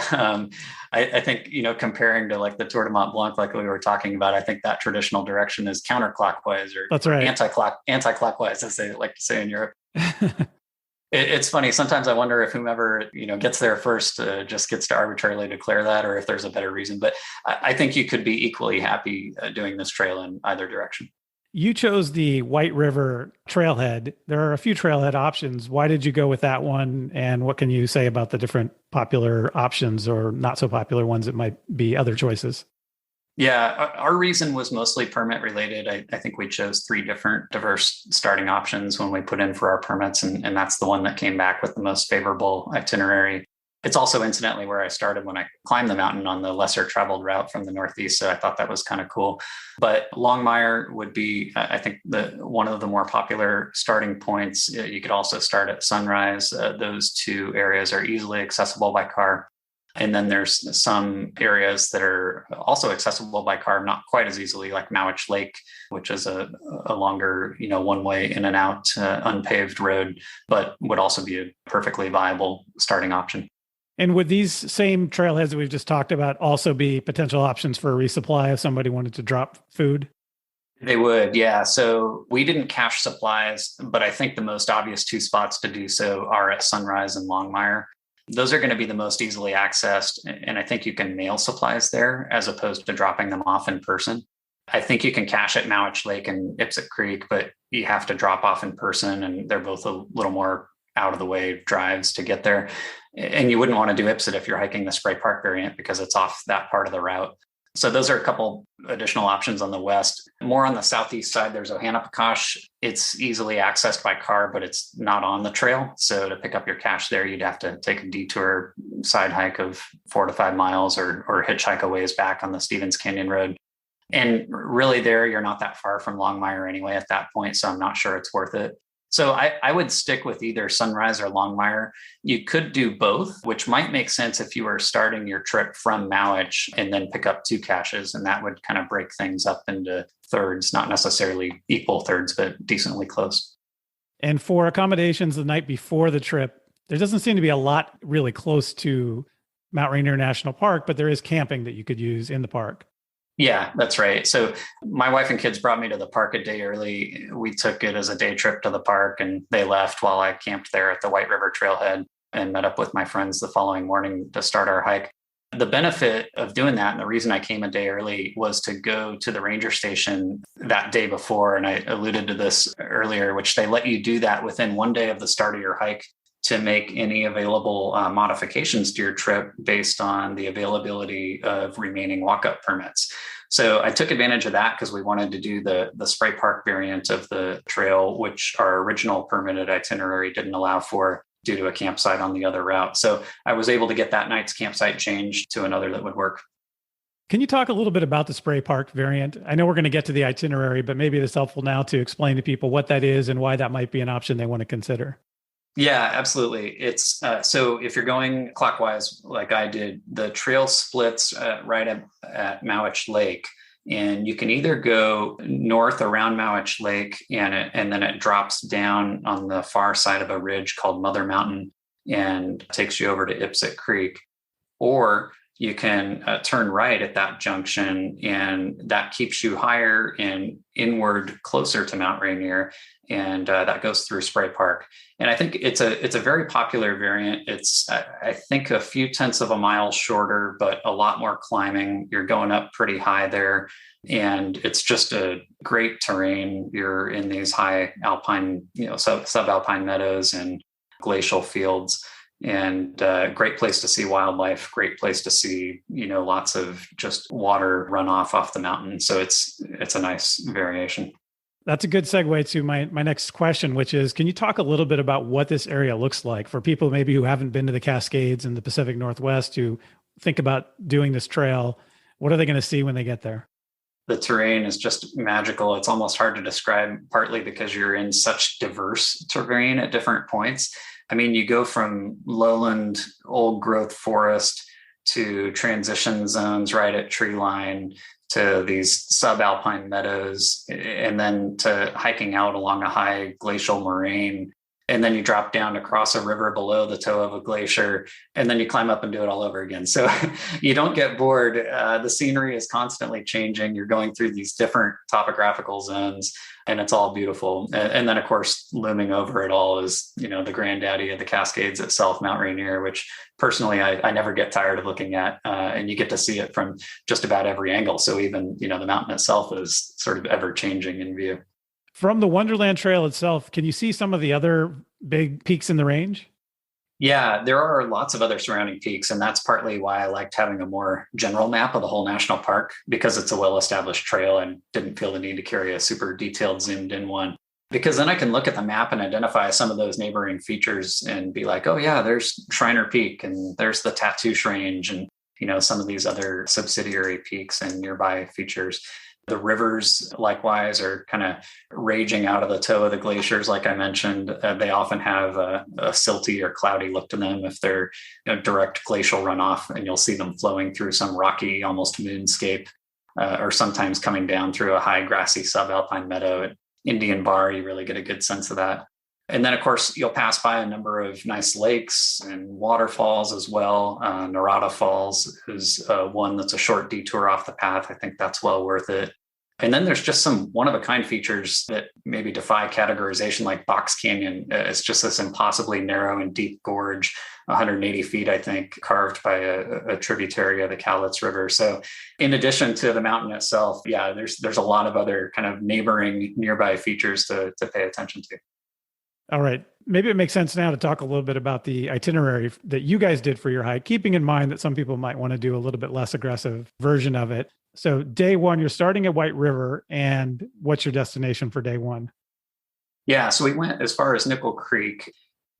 Speaker 2: I think, comparing to like the Tour de Mont Blanc, like we were talking about, I think that traditional direction is counterclockwise or
Speaker 1: that's right.
Speaker 2: Anti-clockwise, as they like to say in Europe. It's funny. Sometimes I wonder if whomever, gets there first just gets to arbitrarily declare that, or if there's a better reason. But I think you could be equally happy doing this trail in either direction.
Speaker 1: You chose the White River trailhead. There are a few trailhead options. Why did you go with that one? And what can you say about the different popular options or not so popular ones that might be other choices?
Speaker 2: Yeah, our reason was mostly permit related. I think we chose three different diverse starting options when we put in for our permits, and that's the one that came back with the most favorable itinerary. It's also incidentally where I started when I climbed the mountain on the lesser traveled route from the Northeast. So I thought that was kind of cool. But Longmire would be, I think, one of the more popular starting points. You could also start at Sunrise. Those two areas are easily accessible by car. And then there's some areas that are also accessible by car, not quite as easily, like Mowich Lake, which is a longer, one-way in and out, unpaved road, but would also be a perfectly viable starting option.
Speaker 1: And would these same trailheads that we've just talked about also be potential options for a resupply if somebody wanted to drop food?
Speaker 2: They would, yeah. So we didn't cache supplies, but I think the most obvious two spots to do so are at Sunrise and Longmire. Those are going to be the most easily accessed. And I think you can mail supplies there as opposed to dropping them off in person. I think you can cache at Mowich Lake and Ipsit Creek, but you have to drop off in person. And they're both a little more out of the way drives to get there. And you wouldn't want to do Ipsit if you're hiking the Spray Park variant because it's off that part of the route. So those are a couple additional options on the west. More on the southeast side, there's Ohanapakash. It's easily accessed by car, but it's not on the trail. So to pick up your cache there, you'd have to take a detour side hike of 4 to 5 miles or hitchhike a ways back on the Stevens Canyon Road. And really there, you're not that far from Longmire anyway at that point. So I'm not sure it's worth it. So I would stick with either Sunrise or Longmire. You could do both, which might make sense if you were starting your trip from Mowich and then pick up 2 caches. And that would kind of break things up into thirds, not necessarily equal thirds, but decently close.
Speaker 1: And for accommodations the night before the trip, there doesn't seem to be a lot really close to Mount Rainier National Park, but there is camping that you could use in the park.
Speaker 2: Yeah, that's right. So my wife and kids brought me to the park a day early. We took it as a day trip to the park and they left while I camped there at the White River Trailhead and met up with my friends the following morning to start our hike. The benefit of doing that, and the reason I came a day early, was to go to the ranger station that day before. And I alluded to this earlier, which they let you do that within 1 day of the start of your hike to make any available modifications to your trip based on the availability of remaining walk-up permits. So I took advantage of that because we wanted to do the Spray Park variant of the trail, which our original permitted itinerary didn't allow for due to a campsite on the other route. So I was able to get that night's campsite changed to another that would work.
Speaker 1: Can you talk a little bit about the Spray Park variant? I know we're going to get to the itinerary, but maybe it's helpful now to explain to people what that is and why that might be an option they want to consider.
Speaker 2: Yeah, absolutely. It's so if you're going clockwise, like I did, the trail splits right at Mowich Lake, and you can either go north around Mowich Lake, and then it drops down on the far side of a ridge called Mother Mountain and takes you over to Ipsit Creek, or you can turn right at that junction, and that keeps you higher and inward closer to Mount Rainier, and that goes through Spray Park. And I think it's a very popular variant. It's, I think, a few tenths of a mile shorter, but a lot more climbing. You're going up pretty high there, and it's just a great terrain. You're in these high alpine, subalpine meadows and glacial fields. And great place to see wildlife, great place to see, lots of just water runoff off the mountain. So it's a nice variation.
Speaker 1: That's a good segue to my next question, which is, can you talk a little bit about what this area looks like for people maybe who haven't been to the Cascades in the Pacific Northwest, who think about doing this trail? What are they going to see when they get there?
Speaker 2: The terrain is just magical. It's almost hard to describe, partly because you're in such diverse terrain at different points. I mean, you go from lowland, old growth forest to transition zones right at tree line to these subalpine meadows, and then to hiking out along a high glacial moraine. And then you drop down to cross a river below the toe of a glacier, and then you climb up and do it all over again. So you don't get bored. The scenery is constantly changing. You're going through these different topographical zones, and it's all beautiful. And then, of course, looming over it all is, the granddaddy of the Cascades itself, Mount Rainier, which personally I never get tired of looking at. And you get to see it from just about every angle. So even, the mountain itself is sort of ever changing in view.
Speaker 1: From the Wonderland Trail itself, can you see some of the other big peaks in the range?
Speaker 2: Yeah, there are lots of other surrounding peaks, and that's partly why I liked having a more general map of the whole national park, because it's a well-established trail and didn't feel the need to carry a super detailed zoomed in one. Because then I can look at the map and identify some of those neighboring features and be like, oh yeah, there's Shriner Peak and there's the Tatoosh Range and some of these other subsidiary peaks and nearby features. The rivers, likewise, are kind of raging out of the toe of the glaciers, like I mentioned. They often have a silty or cloudy look to them if they're direct glacial runoff, and you'll see them flowing through some rocky, almost moonscape, or sometimes coming down through a high grassy subalpine meadow. At Indian Bar, you really get a good sense of that. And then, of course, you'll pass by a number of nice lakes and waterfalls as well. Narada Falls is one that's a short detour off the path. I think that's well worth it. And then there's just some one-of-a-kind features that maybe defy categorization, like Box Canyon. It's just this impossibly narrow and deep gorge, 180 feet, I think, carved by a tributary of the Cowlitz River. So in addition to the mountain itself, yeah, there's a lot of other kind of neighboring nearby features to pay attention to.
Speaker 1: All right. Maybe it makes sense now to talk a little bit about the itinerary that you guys did for your hike, keeping in mind that some people might want to do a little bit less aggressive version of it. So day one, you're starting at White River, and what's your destination for day one?
Speaker 2: Yeah, so we went as far as Nickel Creek,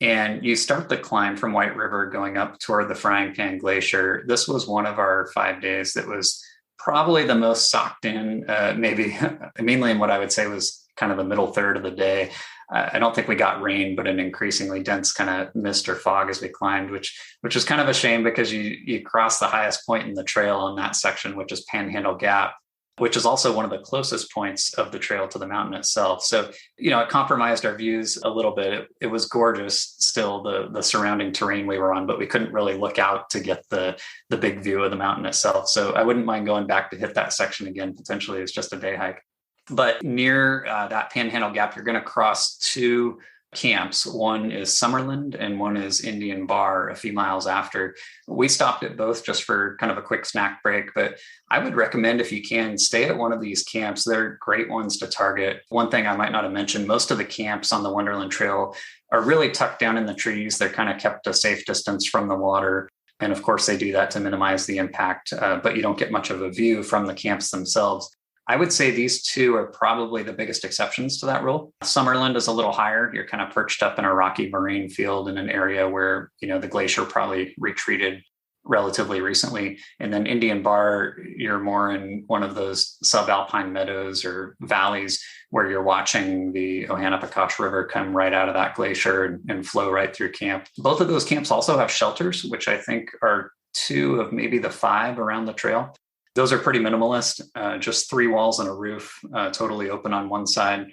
Speaker 2: and you start the climb from White River going up toward the Frying Pan Glacier. This was one of our 5 days that was probably the most socked in, maybe mainly in what I would say was kind of the middle third of the day. I don't think we got rain, but an increasingly dense kind of mist or fog as we climbed, which is kind of a shame because you cross the highest point in the trail on that section, which is Panhandle Gap, which is also one of the closest points of the trail to the mountain itself. So, it compromised our views a little bit. It was gorgeous still, the surrounding terrain we were on, but we couldn't really look out to get the big view of the mountain itself. So I wouldn't mind going back to hit that section again, potentially as just a day hike. But near that Panhandle Gap, you're going to cross 2 camps. One is Summerland and one is Indian Bar a few miles after. We stopped at both just for kind of a quick snack break, but I would recommend, if you can, stay at one of these camps. They're great ones to target. One thing I might not have mentioned, most of the camps on the Wonderland Trail are really tucked down in the trees. They're kind of kept a safe distance from the water. And of course, they do that to minimize the impact, but you don't get much of a view from the camps themselves. I would say these 2 are probably the biggest exceptions to that rule. Summerland is a little higher. You're kind of perched up in a rocky moraine field in an area where, the glacier probably retreated relatively recently. And then Indian Bar, you're more in one of those subalpine meadows or valleys where you're watching the Ohanapikosh River come right out of that glacier and flow right through camp. Both of those camps also have shelters, which I think are 2 of maybe the 5 around the trail. Those are pretty minimalist, just 3 walls and a roof, totally open on one side.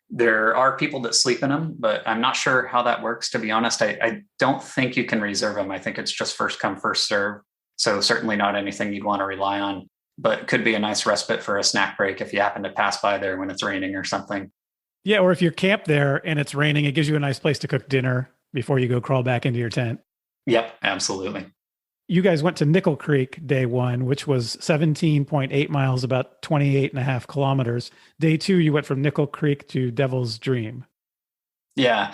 Speaker 2: There are people that sleep in them, but I'm not sure how that works, to be honest. I don't think you can reserve them. I think it's just first come, first serve. So certainly not anything you'd want to rely on, but it could be a nice respite for a snack break if you happen to pass by there when it's raining or something.
Speaker 1: Yeah, or if you're camped there and it's raining, it gives you a nice place to cook dinner before you go crawl back into your tent.
Speaker 2: Yep, absolutely.
Speaker 1: You guys went to Nickel Creek day one, which was 17.8 miles, about 28.5 kilometers. Day 2, you went from Nickel Creek to Devil's Dream.
Speaker 2: Yeah.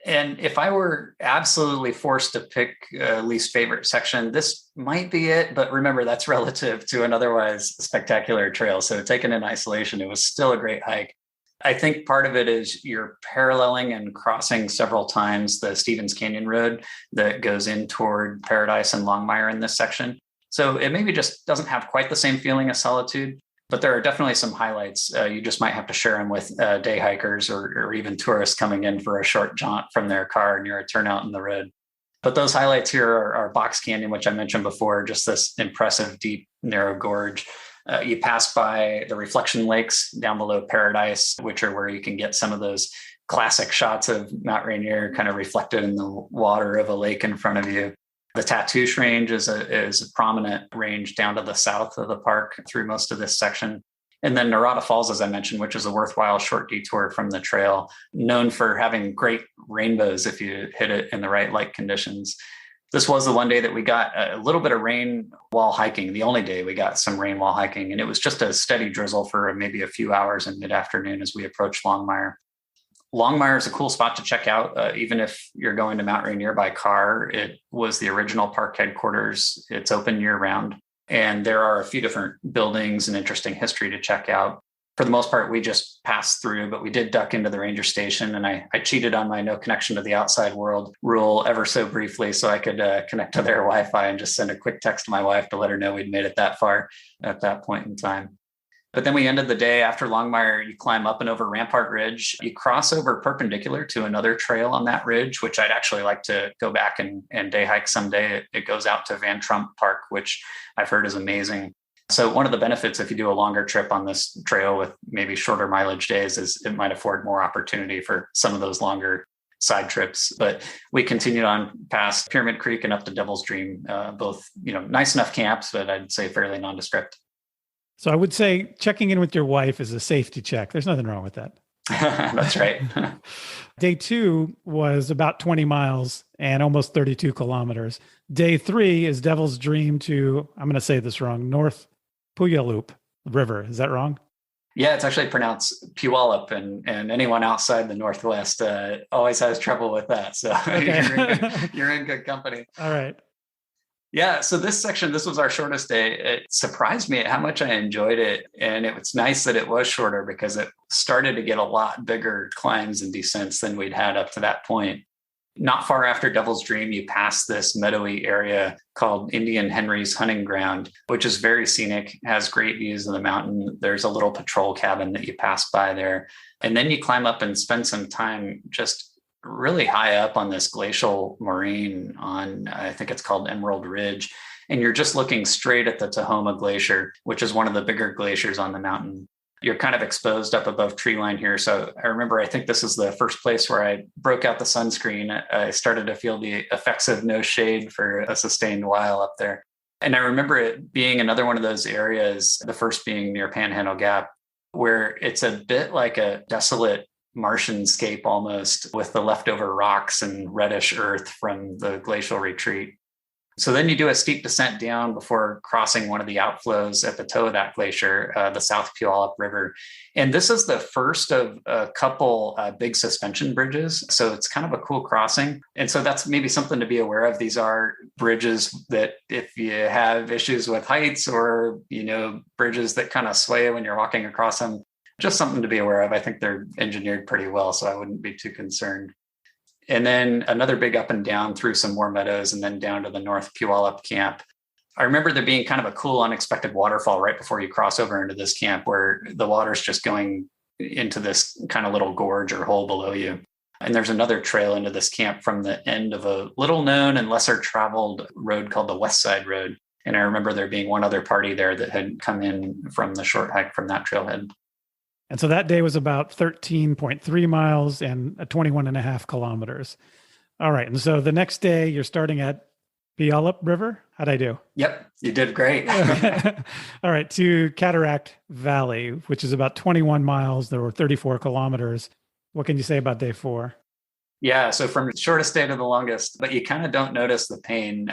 Speaker 2: And if I were absolutely forced to pick a least favorite section, this might be it. But remember, that's relative to an otherwise spectacular trail. So taken in isolation, it was still a great hike. I think part of it is you're paralleling and crossing several times the Stevens Canyon Road that goes in toward Paradise and Longmire in this section. So it maybe just doesn't have quite the same feeling as Solitude, but there are definitely some highlights. You just might have to share them with day hikers or even tourists coming in for a short jaunt from their car near a turnout in the road. But those highlights here are Box Canyon, which I mentioned before, just this impressive, deep, narrow gorge. You pass by the reflection lakes down below Paradise, which are where you can get some of those classic shots of Mount Rainier kind of reflected in the water of a lake in front of you. The Tatoosh Range is a prominent range down to the south of the park through most of this section. And then Narada Falls, as I mentioned, which is a worthwhile short detour from the trail, known for having great rainbows if you hit it in the right light conditions. This was the one day that we got a little bit of rain while hiking, the only day we got some rain while hiking. And it was just a steady drizzle for maybe a few hours in mid-afternoon as we approached Longmire. Longmire is a cool spot to check out, even if you're going to Mount Rainier by car. It was the original park headquarters. It's open year round. And there are a few different buildings and interesting history to check out. For the most part, we just passed through, but we did duck into the ranger station. And I cheated on my no connection to the outside world rule ever so briefly so I could connect to their Wi-Fi and just send a quick text to my wife to let her know we'd made it that far at that point in time. But then we ended the day after Longmire. You climb up and over Rampart Ridge. You cross over perpendicular to another trail on that ridge, which I'd actually like to go back and day hike someday. It goes out to Van Trump Park, which I've heard is amazing. So one of the benefits if you do a longer trip on this trail with maybe shorter mileage days is it might afford more opportunity for some of those longer side trips. But we continued on past Pyramid Creek and up to Devil's Dream, both, nice enough camps, but I'd say fairly nondescript.
Speaker 1: So I would say checking in with your wife is a safety check. There's nothing wrong with that.
Speaker 2: That's right.
Speaker 1: Day 2 was about 20 miles and almost 32 kilometers. Day 3 is Devil's Dream to, I'm going to say this wrong, North Puyallup River. Is that wrong?
Speaker 2: Yeah, it's actually pronounced Puyallup, and anyone outside the Northwest always has trouble with that. So okay. you're in good company.
Speaker 1: All right.
Speaker 2: Yeah, so this was our shortest day. It surprised me at how much I enjoyed it. And it was nice that it was shorter because it started to get a lot bigger climbs and descents than we'd had up to that point. Not far after Devil's Dream, you pass this meadowy area called Indian Henry's Hunting Ground, which is very scenic, has great views of the mountain. There's a little patrol cabin that you pass by there. And then you climb up and spend some time just really high up on this glacial moraine on, I think it's called Emerald Ridge. And you're just looking straight at the Tahoma Glacier, which is one of the bigger glaciers on the mountain. You're kind of exposed up above tree line here. So I remember, I think this is the first place where I broke out the sunscreen. I started to feel the effects of no shade for a sustained while up there. And I remember it being another one of those areas, the first being near Panhandle Gap, where it's a bit like a desolate Martianscape almost, with the leftover rocks and reddish earth from the glacial retreat. So then you do a steep descent down before crossing one of the outflows at the toe of that glacier, the South Puyallup River. And this is the first of a couple big suspension bridges. So it's kind of a cool crossing. And so that's maybe something to be aware of. These are bridges that if you have issues with heights or, bridges that kind of sway when you're walking across them, just something to be aware of. I think they're engineered pretty well, so I wouldn't be too concerned. And then another big up and down through some more meadows and then down to the North Puyallup camp. I remember there being kind of a cool, unexpected waterfall right before you cross over into this camp where the water's just going into this kind of little gorge or hole below you. And there's another trail into this camp from the end of a little known and lesser traveled road called the West Side Road. And I remember there being one other party there that had come in from the short hike from that trailhead.
Speaker 1: And so that day was about 13.3 miles and 21.5 kilometers. All right. And so the next day you're starting at Puyallup River. How'd I do?
Speaker 2: Yep. You did great.
Speaker 1: All right. To Cataract Valley, which is about 21 miles. There were 34 kilometers. What can you say about day 4?
Speaker 2: Yeah. So from shortest day to the longest, but you kind of don't notice the pain.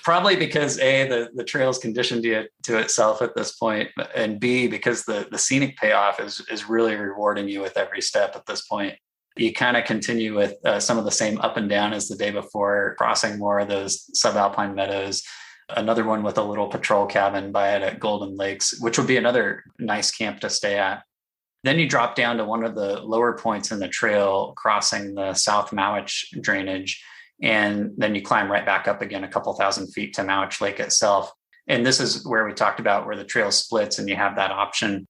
Speaker 2: Probably because A, the trail's conditioned you to itself at this point, and B, because the scenic payoff is really rewarding you with every step at this point. You kind of continue with some of the same up and down as the day before, crossing more of those subalpine meadows. Another one with a little patrol cabin by it at Golden Lakes, which would be another nice camp to stay at. Then you drop down to one of the lower points in the trail, crossing the South Mowich drainage. And then you climb right back up again a couple thousand feet to Mowich Lake itself. And this is where we talked about where the trail splits and you have that option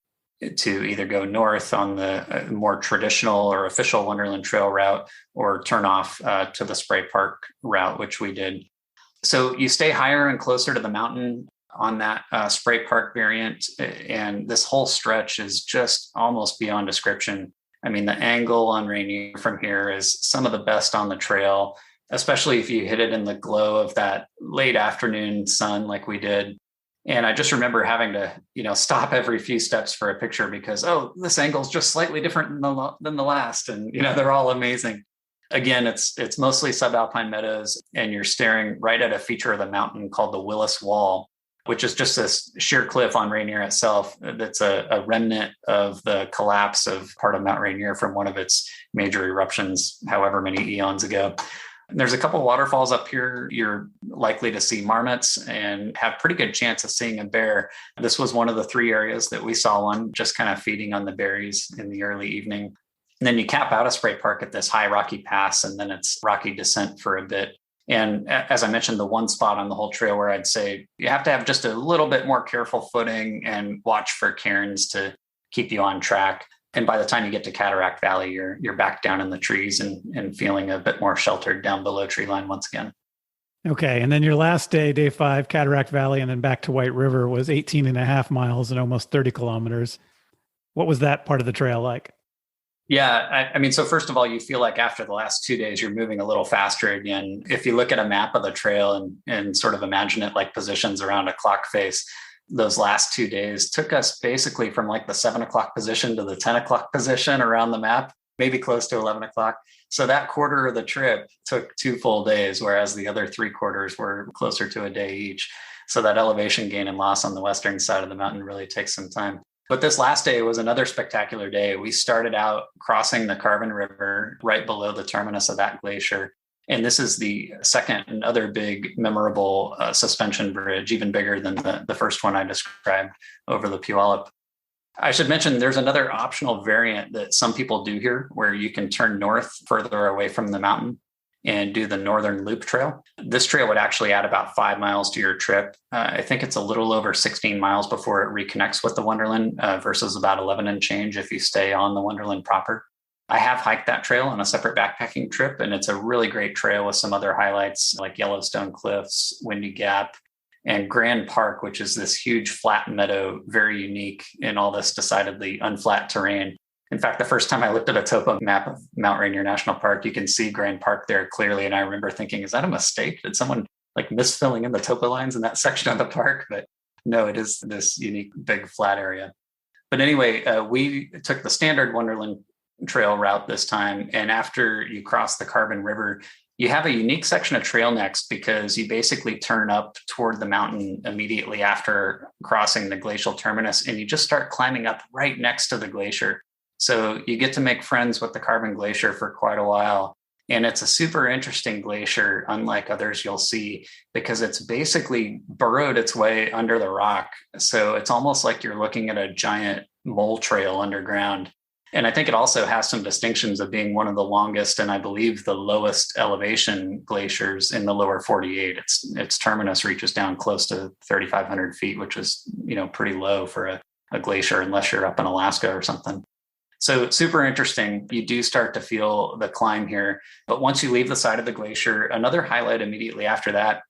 Speaker 2: to either go north on the more traditional or official Wonderland Trail route or turn off to the Spray Park route, which we did. So you stay higher and closer to the mountain on that Spray Park variant. And this whole stretch is just almost beyond description. I mean, the angle on Rainier from here is some of the best on the trail, especially if you hit it in the glow of that late afternoon sun like we did. And I just remember having to, stop every few steps for a picture because, this angle is just slightly different than the last. And, they're all amazing. Again, it's mostly subalpine meadows and you're staring right at a feature of the mountain called the Willis Wall. which is just this sheer cliff on Rainier itself. That's a remnant of the collapse of part of Mount Rainier from one of its major eruptions, however many eons ago. There's a couple of waterfalls up here. You're likely to see marmots and have pretty good chance of seeing a bear. This was one of the 3 areas that we saw one, just kind of feeding on the berries in the early evening. And then you cap out of Spray Park at this high rocky pass, and then it's rocky descent for a bit. And as I mentioned, the one spot on the whole trail where I'd say you have to have just a little bit more careful footing and watch for cairns to keep you on track. And by the time you get to Cataract Valley, you're back down in the trees and feeling a bit more sheltered down below tree line once again.
Speaker 1: Okay. And then your last day, day 5, Cataract Valley, and then back to White River was 18.5 miles and almost 30 kilometers. What was that part of the trail like?
Speaker 2: Yeah, I mean, so first of all, you feel like after the last 2 days, you're moving a little faster again. If you look at a map of the trail and sort of imagine it like positions around a clock face, those last 2 days took us basically from like the 7 o'clock position to the 10 o'clock position around the map, maybe close to 11 o'clock. So that quarter of the trip took 2 full days, whereas the other 3 quarters were closer to a day each. So that elevation gain and loss on the western side of the mountain really takes some time. But this last day was another spectacular day. We started out crossing the Carbon River right below the terminus of that glacier. And this is the second and other big memorable suspension bridge, even bigger than the first one I described over the Puyallup. I should mention there's another optional variant that some people do here where you can turn north further away from the mountain and do the Northern Loop Trail. This trail would actually add about 5 miles to your trip. I think it's a little over 16 miles before it reconnects with the Wonderland versus about 11 and change if you stay on the Wonderland proper. I have hiked that trail on a separate backpacking trip, and it's a really great trail with some other highlights like Yellowstone Cliffs, Windy Gap, and Grand Park, which is this huge flat meadow, very unique in all this decidedly unflat terrain. In fact, the first time I looked at a topo map of Mount Rainier National Park, you can see Grand Park there clearly. And I remember thinking, is that a mistake? Did someone like miss filling in the topo lines in that section of the park? But no, it is this unique big flat area. But anyway, we took the standard Wonderland Trail route this time. And after you cross the Carbon River, you have a unique section of trail next because you basically turn up toward the mountain immediately after crossing the glacial terminus, and you just start climbing up right next to the glacier. So you get to make friends with the Carbon Glacier for quite a while. And it's a super interesting glacier, unlike others you'll see, because it's basically burrowed its way under the rock. So it's almost like you're looking at a giant mole trail underground. And I think it also has some distinctions of being one of the longest and I believe the lowest elevation glaciers in the lower 48. Its terminus reaches down close to 3,500 feet, which is, pretty low for a glacier unless you're up in Alaska or something. So super interesting. You do start to feel the climb here. But once you leave the side of the glacier, another highlight immediately after that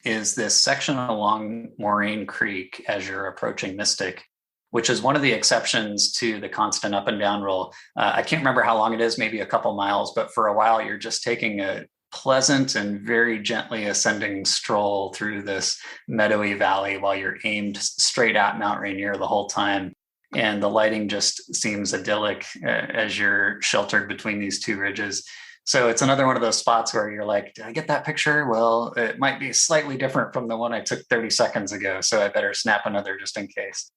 Speaker 2: is this section along Moraine Creek as you're approaching Mystic, which is one of the exceptions to the constant up and down roll. I can't remember how long it is, maybe a couple miles, but for a while you're just taking a pleasant and very gently ascending stroll through this meadowy valley while you're aimed straight at Mount Rainier the whole time. And the lighting just seems idyllic as you're sheltered between these 2 ridges. So it's another one of those spots where you're like, did I get that picture? Well, it might be slightly different from the one I took 30 seconds ago. So I better snap another just in case.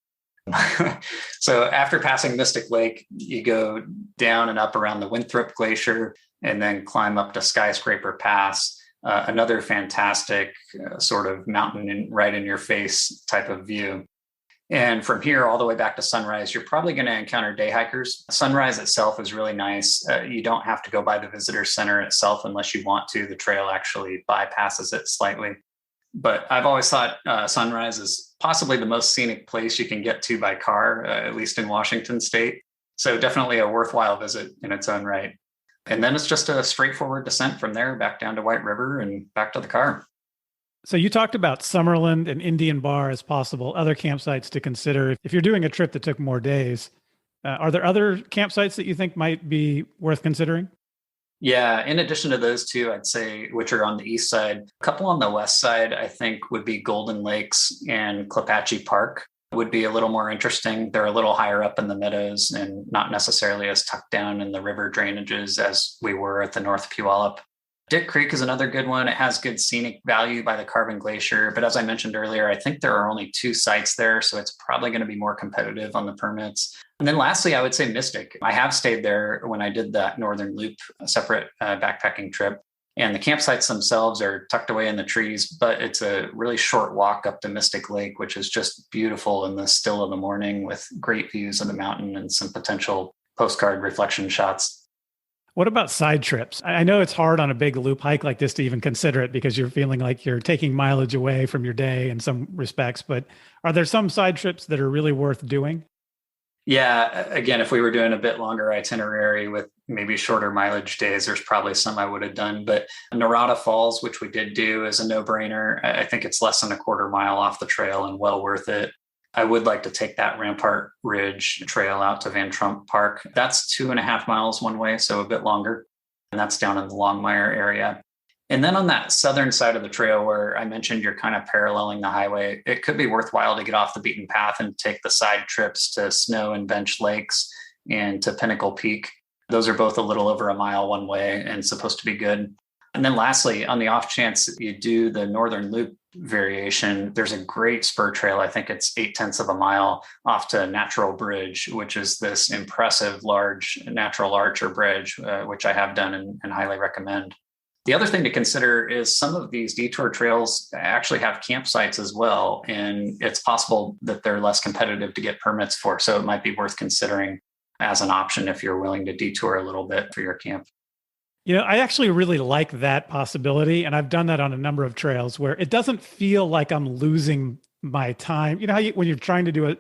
Speaker 2: So after passing Mystic Lake, you go down and up around the Winthrop Glacier and then climb up to Skyscraper Pass, another fantastic sort of mountain right in your face type of view. And from here all the way back to Sunrise, you're probably going to encounter day hikers. Sunrise itself is really nice. You don't have to go by the visitor center itself unless you want to. The trail actually bypasses it slightly. But I've always thought Sunrise is possibly the most scenic place you can get to by car, at least in Washington State. So definitely a worthwhile visit in its own right. And then it's just a straightforward descent from there back down to White River and back to the car.
Speaker 1: So you talked about Summerland and Indian Bar as possible other campsites to consider if you're doing a trip that took more days. Are there other campsites that you think might be worth considering?
Speaker 2: Yeah, in addition to those 2, I'd say, which are on the east side, a couple on the west side, I think would be Golden Lakes and Clapatchie Park would be a little more interesting. They're a little higher up in the meadows and not necessarily as tucked down in the river drainages as we were at the North Puyallup. Dick Creek is another good one. It has good scenic value by the Carbon Glacier. But as I mentioned earlier, I think there are only 2 sites there, so it's probably going to be more competitive on the permits. And then lastly, I would say Mystic. I have stayed there when I did that Northern Loop, a separate backpacking trip. And the campsites themselves are tucked away in the trees, but it's a really short walk up to Mystic Lake, which is just beautiful in the still of the morning with great views of the mountain and some potential postcard reflection shots.
Speaker 1: What about side trips? I know it's hard on a big loop hike like this to even consider it because you're feeling like you're taking mileage away from your day in some respects, but are there some side trips that are really worth doing?
Speaker 2: Yeah, again, if we were doing a bit longer itinerary with maybe shorter mileage days, there's probably some I would have done. But Narada Falls, which we did do, is a no-brainer. I think it's less than a quarter mile off the trail and well worth it. I would like to take that Rampart Ridge trail out to Van Trump Park. That's 2.5 miles one way, so a bit longer. And that's down in the Longmire area. And then on that southern side of the trail where I mentioned you're kind of paralleling the highway, it could be worthwhile to get off the beaten path and take the side trips to Snow and Bench Lakes and to Pinnacle Peak. Those are both a little over a mile one way and supposed to be good. And then lastly, on the off chance that you do the Northern Loop variation, there's a great spur trail. I think it's 0.8 of a mile off to Natural Bridge, which is this impressive large natural archer bridge, which I have done and highly recommend. The other thing to consider is some of these detour trails actually have campsites as well, and it's possible that they're less competitive to get permits for. So it might be worth considering as an option if you're willing to detour a little bit for your camp.
Speaker 1: I actually really like that possibility. And I've done that on a number of trails where it doesn't feel like I'm losing my time. You know how when you're trying to do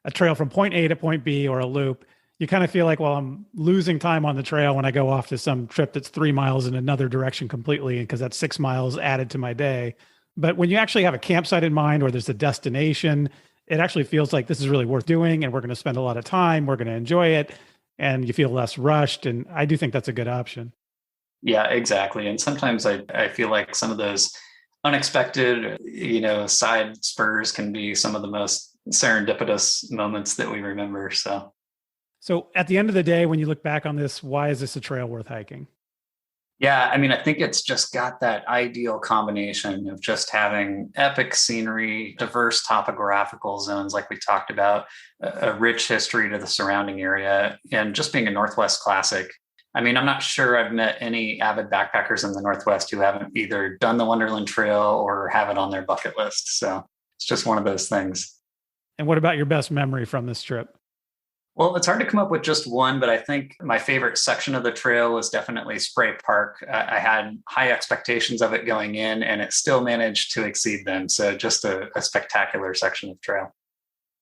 Speaker 1: a trail from point A to point B or a loop, you kind of feel like, well, I'm losing time on the trail when I go off to some trip that's 3 miles in another direction completely, because that's 6 miles added to my day. But when you actually have a campsite in mind or there's a destination, it actually feels like this is really worth doing and we're going to spend a lot of time, we're going to enjoy it, and you feel less rushed. And I do think that's a good option.
Speaker 2: Yeah, exactly. And sometimes I feel like some of those unexpected, side spurs can be some of the most serendipitous moments that we remember.
Speaker 1: So at the end of the day, when you look back on this, why is this a trail worth hiking?
Speaker 2: Yeah, I mean, I think it's just got that ideal combination of just having epic scenery, diverse topographical zones like we talked about, a rich history to the surrounding area, and just being a Northwest classic. I mean, I'm not sure I've met any avid backpackers in the Northwest who haven't either done the Wonderland Trail or have it on their bucket list. So it's just one of those things.
Speaker 1: And what about your best memory from this trip?
Speaker 2: Well, it's hard to come up with just one, but I think my favorite section of the trail was definitely Spray Park. I had high expectations of it going in, and it still managed to exceed them. So just a spectacular section of trail.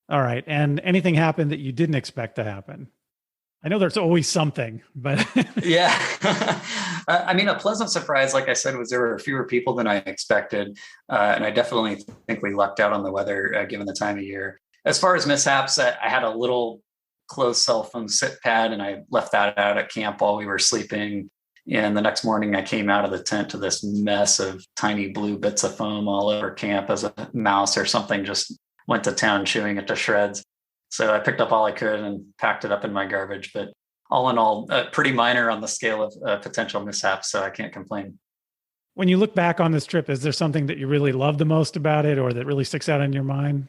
Speaker 1: All right. And anything happened that you didn't expect to happen? I know there's always something, but
Speaker 2: yeah. I mean, a pleasant surprise, like I said, was there were fewer people than I expected. And I definitely think we lucked out on the weather, given the time of year. As far as mishaps, I had a little closed cell phone sit pad and I left that out at camp while we were sleeping. And the next morning I came out of the tent to this mess of tiny blue bits of foam all over camp as a mouse or something just went to town chewing it to shreds. So I picked up all I could and packed it up in my garbage. But all in all, pretty minor on the scale of potential mishaps. So I can't complain.
Speaker 1: When you look back on this trip, is there something that you really love the most about it or that really sticks out in your mind?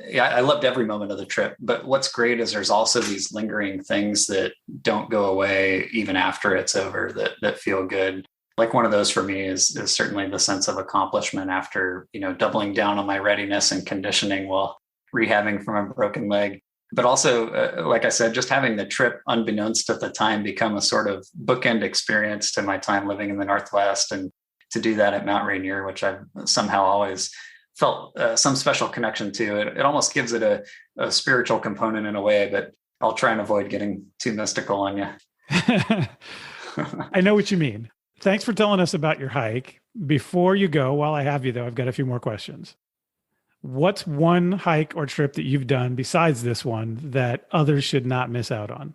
Speaker 2: Yeah, I loved every moment of the trip. But what's great is there's also these lingering things that don't go away even after it's over that feel good. Like one of those for me is certainly the sense of accomplishment after, doubling down on my readiness and conditioning while rehabbing from a broken leg. But also, like I said, just having the trip, unbeknownst at the time, become a sort of bookend experience to my time living in the Northwest. And to do that at Mount Rainier, which I've somehow always felt some special connection to, it almost gives it a spiritual component in a way, but I'll try and avoid getting too mystical on you.
Speaker 1: I know what you mean. Thanks for telling us about your hike. Before you go, while I have you though, I've got a few more questions. What's one hike or trip that you've done besides this one that others should not miss out on?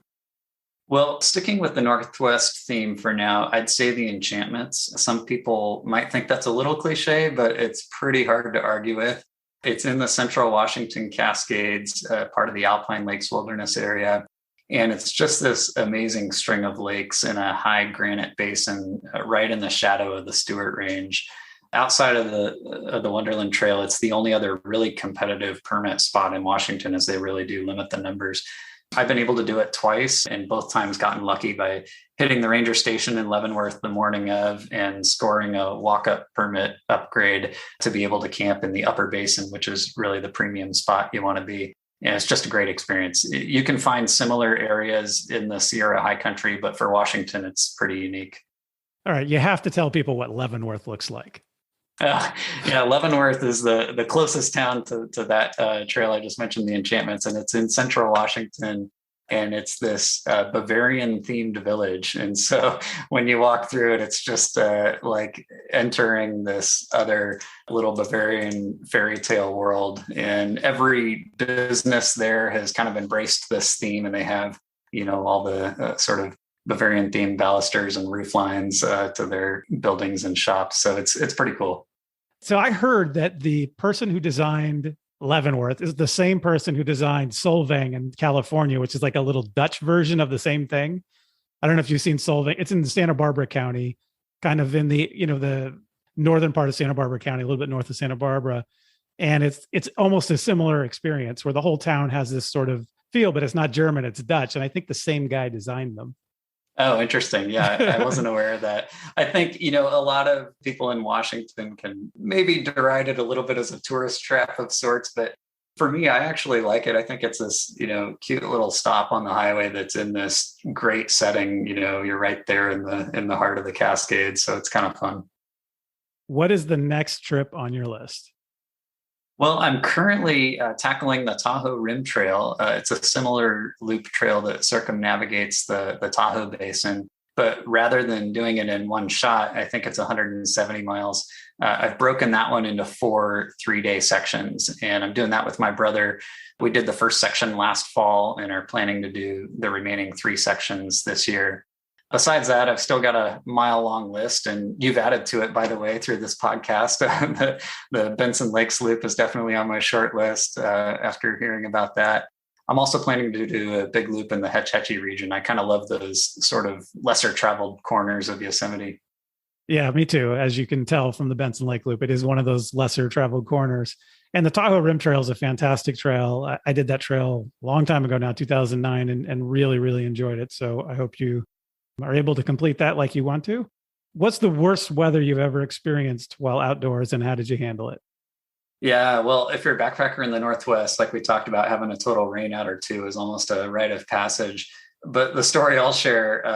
Speaker 2: Well, sticking with the Northwest theme for now, I'd say the Enchantments. Some people might think that's a little cliche, but it's pretty hard to argue with. It's in the central Washington Cascades, part of the Alpine Lakes Wilderness area. And it's just this amazing string of lakes in a high granite basin right in the shadow of the Stewart Range. Outside of the Wonderland Trail, it's the only other really competitive permit spot in Washington, as they really do limit the numbers. I've been able to do it twice, and both times gotten lucky by hitting the ranger station in Leavenworth the morning of and scoring a walk-up permit upgrade to be able to camp in the upper basin, which is really the premium spot you want to be. And it's just a great experience. You can find similar areas in the Sierra High Country, but for Washington, it's pretty unique.
Speaker 1: All right, you have to tell people what Leavenworth looks like.
Speaker 2: Yeah, Leavenworth is the closest town to that trail I just mentioned, the Enchantments, and it's in central Washington, and it's this Bavarian themed village. And so when you walk through it, it's just like entering this other little Bavarian fairy tale world. And every business there has kind of embraced this theme, and they have, all the sort of Bavarian themed balusters and roof lines to their buildings and shops. So it's pretty cool.
Speaker 1: So I heard that the person who designed Leavenworth is the same person who designed Solvang in California, which is like a little Dutch version of the same thing. I don't know if you've seen Solvang. It's in Santa Barbara County, kind of in the, the northern part of Santa Barbara County, a little bit north of Santa Barbara. And it's almost a similar experience where the whole town has this sort of feel, but it's not German, it's Dutch. And I think the same guy designed them.
Speaker 2: Oh, interesting. Yeah, I wasn't aware of that. I think, a lot of people in Washington can maybe deride it a little bit as a tourist trap of sorts. But for me, I actually like it. I think it's this, cute little stop on the highway that's in this great setting. You're right there in the heart of the Cascades. So it's kind of fun.
Speaker 1: What is the next trip on your list?
Speaker 2: Well, I'm currently tackling the Tahoe Rim Trail. It's a similar loop trail that circumnavigates the Tahoe Basin. But rather than doing it in one shot, I think it's 170 miles. I've broken that one into 4 3-day sections, and I'm doing that with my brother. We did the first section last fall and are planning to do the remaining 3 sections this year. Besides that, I've still got a mile-long list, and you've added to it, by the way, through this podcast. The Benson Lakes Loop is definitely on my short list after hearing about that. I'm also planning to do a big loop in the Hetch Hetchy region. I kind of love those sort of lesser-traveled corners of Yosemite.
Speaker 1: Yeah, me too. As you can tell from the Benson Lake Loop, it is one of those lesser-traveled corners. And the Tahoe Rim Trail is a fantastic trail. I did that trail a long time ago now, 2009, and really, really enjoyed it. So I hope you are able to complete that like you want to. What's the worst weather you've ever experienced while outdoors, and how did you handle it?
Speaker 2: Yeah, well, if you're a backpacker in the Northwest, like we talked about, having a total rainout or two is almost a rite of passage. But the story I'll share,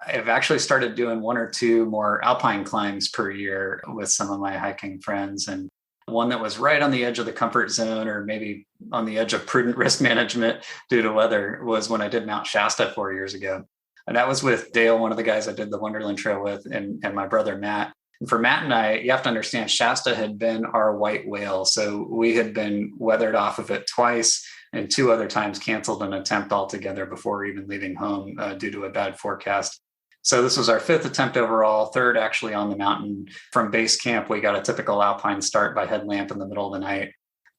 Speaker 2: I've actually started doing 1 or 2 more alpine climbs per year with some of my hiking friends. And one that was right on the edge of the comfort zone, or maybe on the edge of prudent risk management due to weather, was when I did Mount Shasta 4 years ago. And that was with Dale, one of the guys I did the Wonderland Trail with, and my brother, Matt. And for Matt and I, you have to understand, Shasta had been our white whale. So we had been weathered off of it twice, and 2 other times canceled an attempt altogether before even leaving home due to a bad forecast. So this was our 5th attempt overall, 3rd actually on the mountain. From base camp, we got a typical alpine start by headlamp in the middle of the night.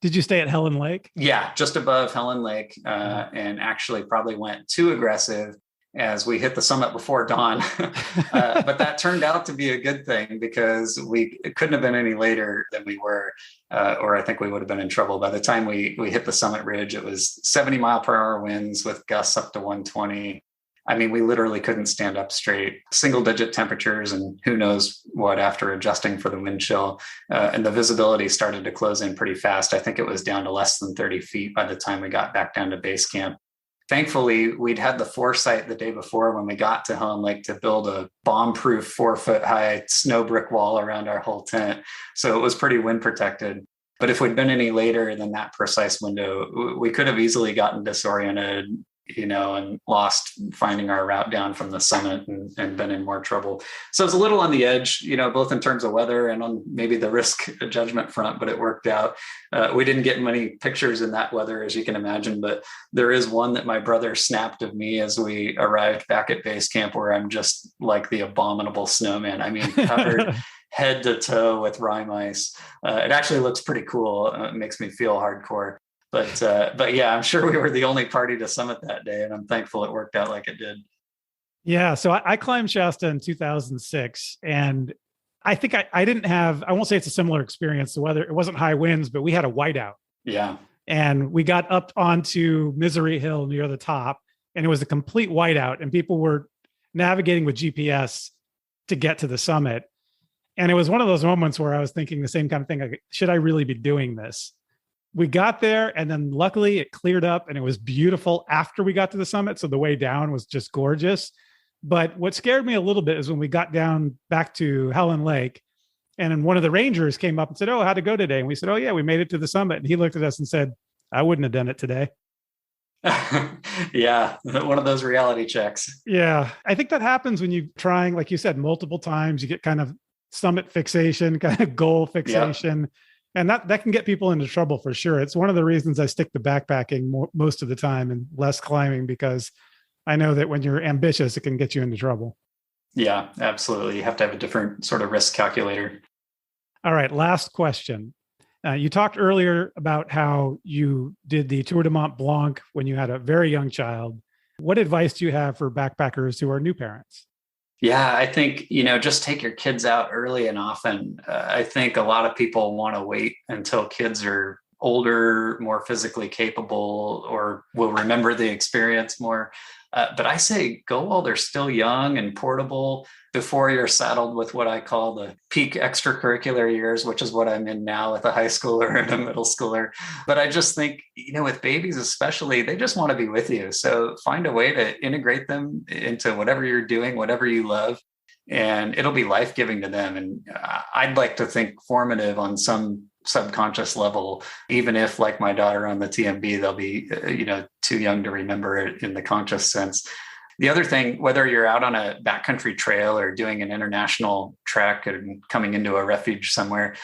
Speaker 1: Did you stay at Helen Lake?
Speaker 2: Yeah, just above Helen Lake, and actually probably went too aggressive as we hit the summit before dawn. But that turned out to be a good thing, because it couldn't have been any later than we were, or I think we would have been in trouble. By the time we hit the summit ridge, it was 70 mile per hour winds with gusts up to 120. I mean, we literally couldn't stand up straight. Single digit temperatures, and who knows what after adjusting for the wind chill. And the visibility started to close in pretty fast. I think it was down to less than 30 feet by the time we got back down to base camp. Thankfully, we'd had the foresight the day before when we got to Helen Lake to build a bomb-proof 4-foot-high snow brick wall around our whole tent. So it was pretty wind protected. But if we'd been any later than that precise window, we could have easily gotten disoriented, and lost finding our route down from the summit and been in more trouble. So it was a little on the edge, both in terms of weather and on maybe the risk judgment front, but it worked out. We didn't get many pictures in that weather, as you can imagine, but there is one that my brother snapped of me as we arrived back at base camp, where I'm just like the abominable snowman. I mean, covered head to toe with rime ice. It actually looks pretty cool. It makes me feel hardcore. But yeah, I'm sure we were the only party to summit that day, and I'm thankful it worked out like it did.
Speaker 1: Yeah. So I climbed Shasta in 2006, and I think I didn't have, I won't say it's a similar experience. The weather, it wasn't high winds, but we had a whiteout.
Speaker 2: Yeah.
Speaker 1: And we got up onto Misery Hill near the top, and it was a complete whiteout, and people were navigating with GPS to get to the summit. And it was one of those moments where I was thinking the same kind of thing, like, should I really be doing this? We got there, and then luckily it cleared up and it was beautiful after we got to the summit. So the way down was just gorgeous. But what scared me a little bit is when we got down back to Helen Lake, and then one of the rangers came up and said, "Oh, how'd it go today?" And we said, "Oh yeah, we made it to the summit." And he looked at us and said, "I wouldn't have done it today."
Speaker 2: Yeah, one of those reality checks.
Speaker 1: Yeah, I think that happens when you're trying, like you said, multiple times. You get kind of summit fixation, kind of goal fixation. Yep. And that can get people into trouble for sure. It's one of the reasons I stick to backpacking most of the time and less climbing, because I know that when you're ambitious, it can get you into trouble.
Speaker 2: Yeah, absolutely. You have to have a different sort of risk calculator.
Speaker 1: All right, last question. You talked earlier about how you did the Tour de Mont Blanc when you had a very young child. What advice do you have for backpackers who are new parents?
Speaker 2: Yeah, I think, just take your kids out early and often. I think a lot of people want to wait until kids are older, more physically capable, or will remember the experience more. But I say go while they're still young and portable, before you're saddled with what I call the peak extracurricular years, which is what I'm in now with a high schooler and a middle schooler. But I just think, with babies especially, they just want to be with you. So find a way to integrate them into whatever you're doing, whatever you love, and it'll be life-giving to them. And I'd like to think formative on some subconscious level, even if, like my daughter on the TMB, they'll be, too young to remember it in the conscious sense. The other thing, whether you're out on a backcountry trail or doing an international trek and coming into a refuge somewhere,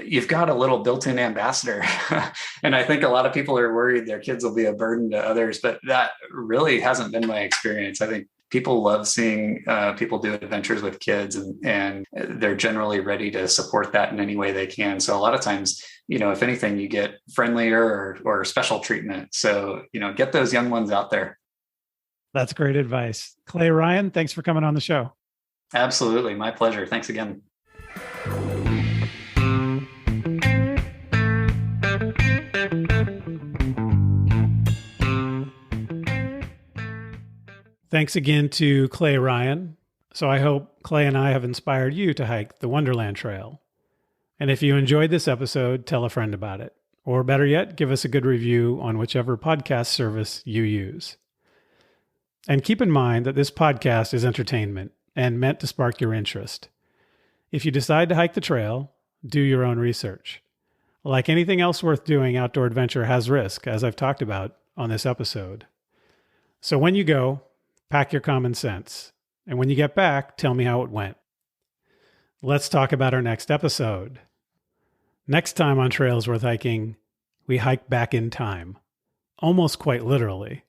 Speaker 2: you've got a little built-in ambassador. And I think a lot of people are worried their kids will be a burden to others, but that really hasn't been my experience. I think people love seeing people do adventures with kids, and they're generally ready to support that in any way they can. So a lot of times, if anything, you get friendlier or special treatment. So, get those young ones out there.
Speaker 1: That's great advice. Clay Ryan, thanks for coming on the show.
Speaker 2: Absolutely. My pleasure. Thanks again.
Speaker 1: Thanks again to Clay Ryan. So I hope Clay and I have inspired you to hike the Wonderland Trail. And if you enjoyed this episode, tell a friend about it. Or better yet, give us a good review on whichever podcast service you use. And keep in mind that this podcast is entertainment and meant to spark your interest. If you decide to hike the trail, do your own research. Like anything else worth doing, outdoor adventure has risk, as I've talked about on this episode. So when you go, pack your common sense. And when you get back, tell me how it went. Let's talk about our next episode. Next time on Trails Worth Hiking, we hike back in time. Almost quite literally.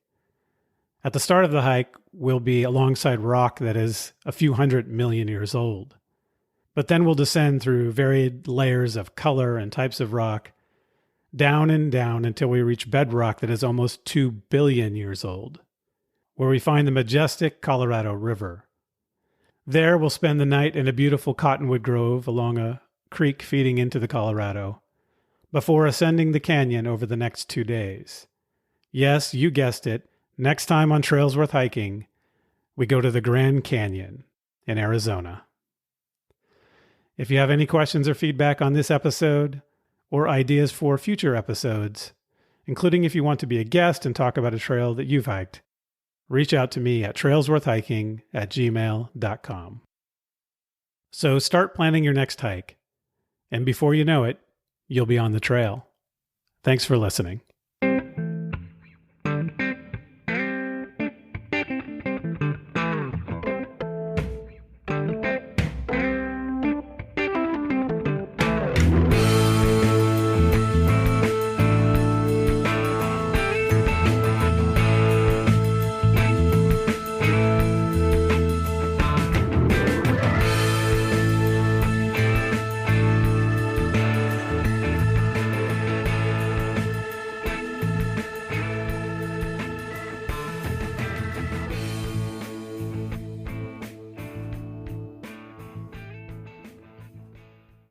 Speaker 1: At the start of the hike, we'll be alongside rock that is a few 100 million years old. But then we'll descend through varied layers of color and types of rock, down and down until we reach bedrock that is almost 2 billion years old, where we find the majestic Colorado River. There we'll spend the night in a beautiful cottonwood grove along a creek feeding into the Colorado, before ascending the canyon over the next 2 days. Yes, you guessed it. Next time on Trails Worth Hiking, we go to the Grand Canyon in Arizona. If you have any questions or feedback on this episode, or ideas for future episodes, including if you want to be a guest and talk about a trail that you've hiked, reach out to me at trailsworthhiking@gmail.com. So start planning your next hike, and before you know it, you'll be on the trail. Thanks for listening.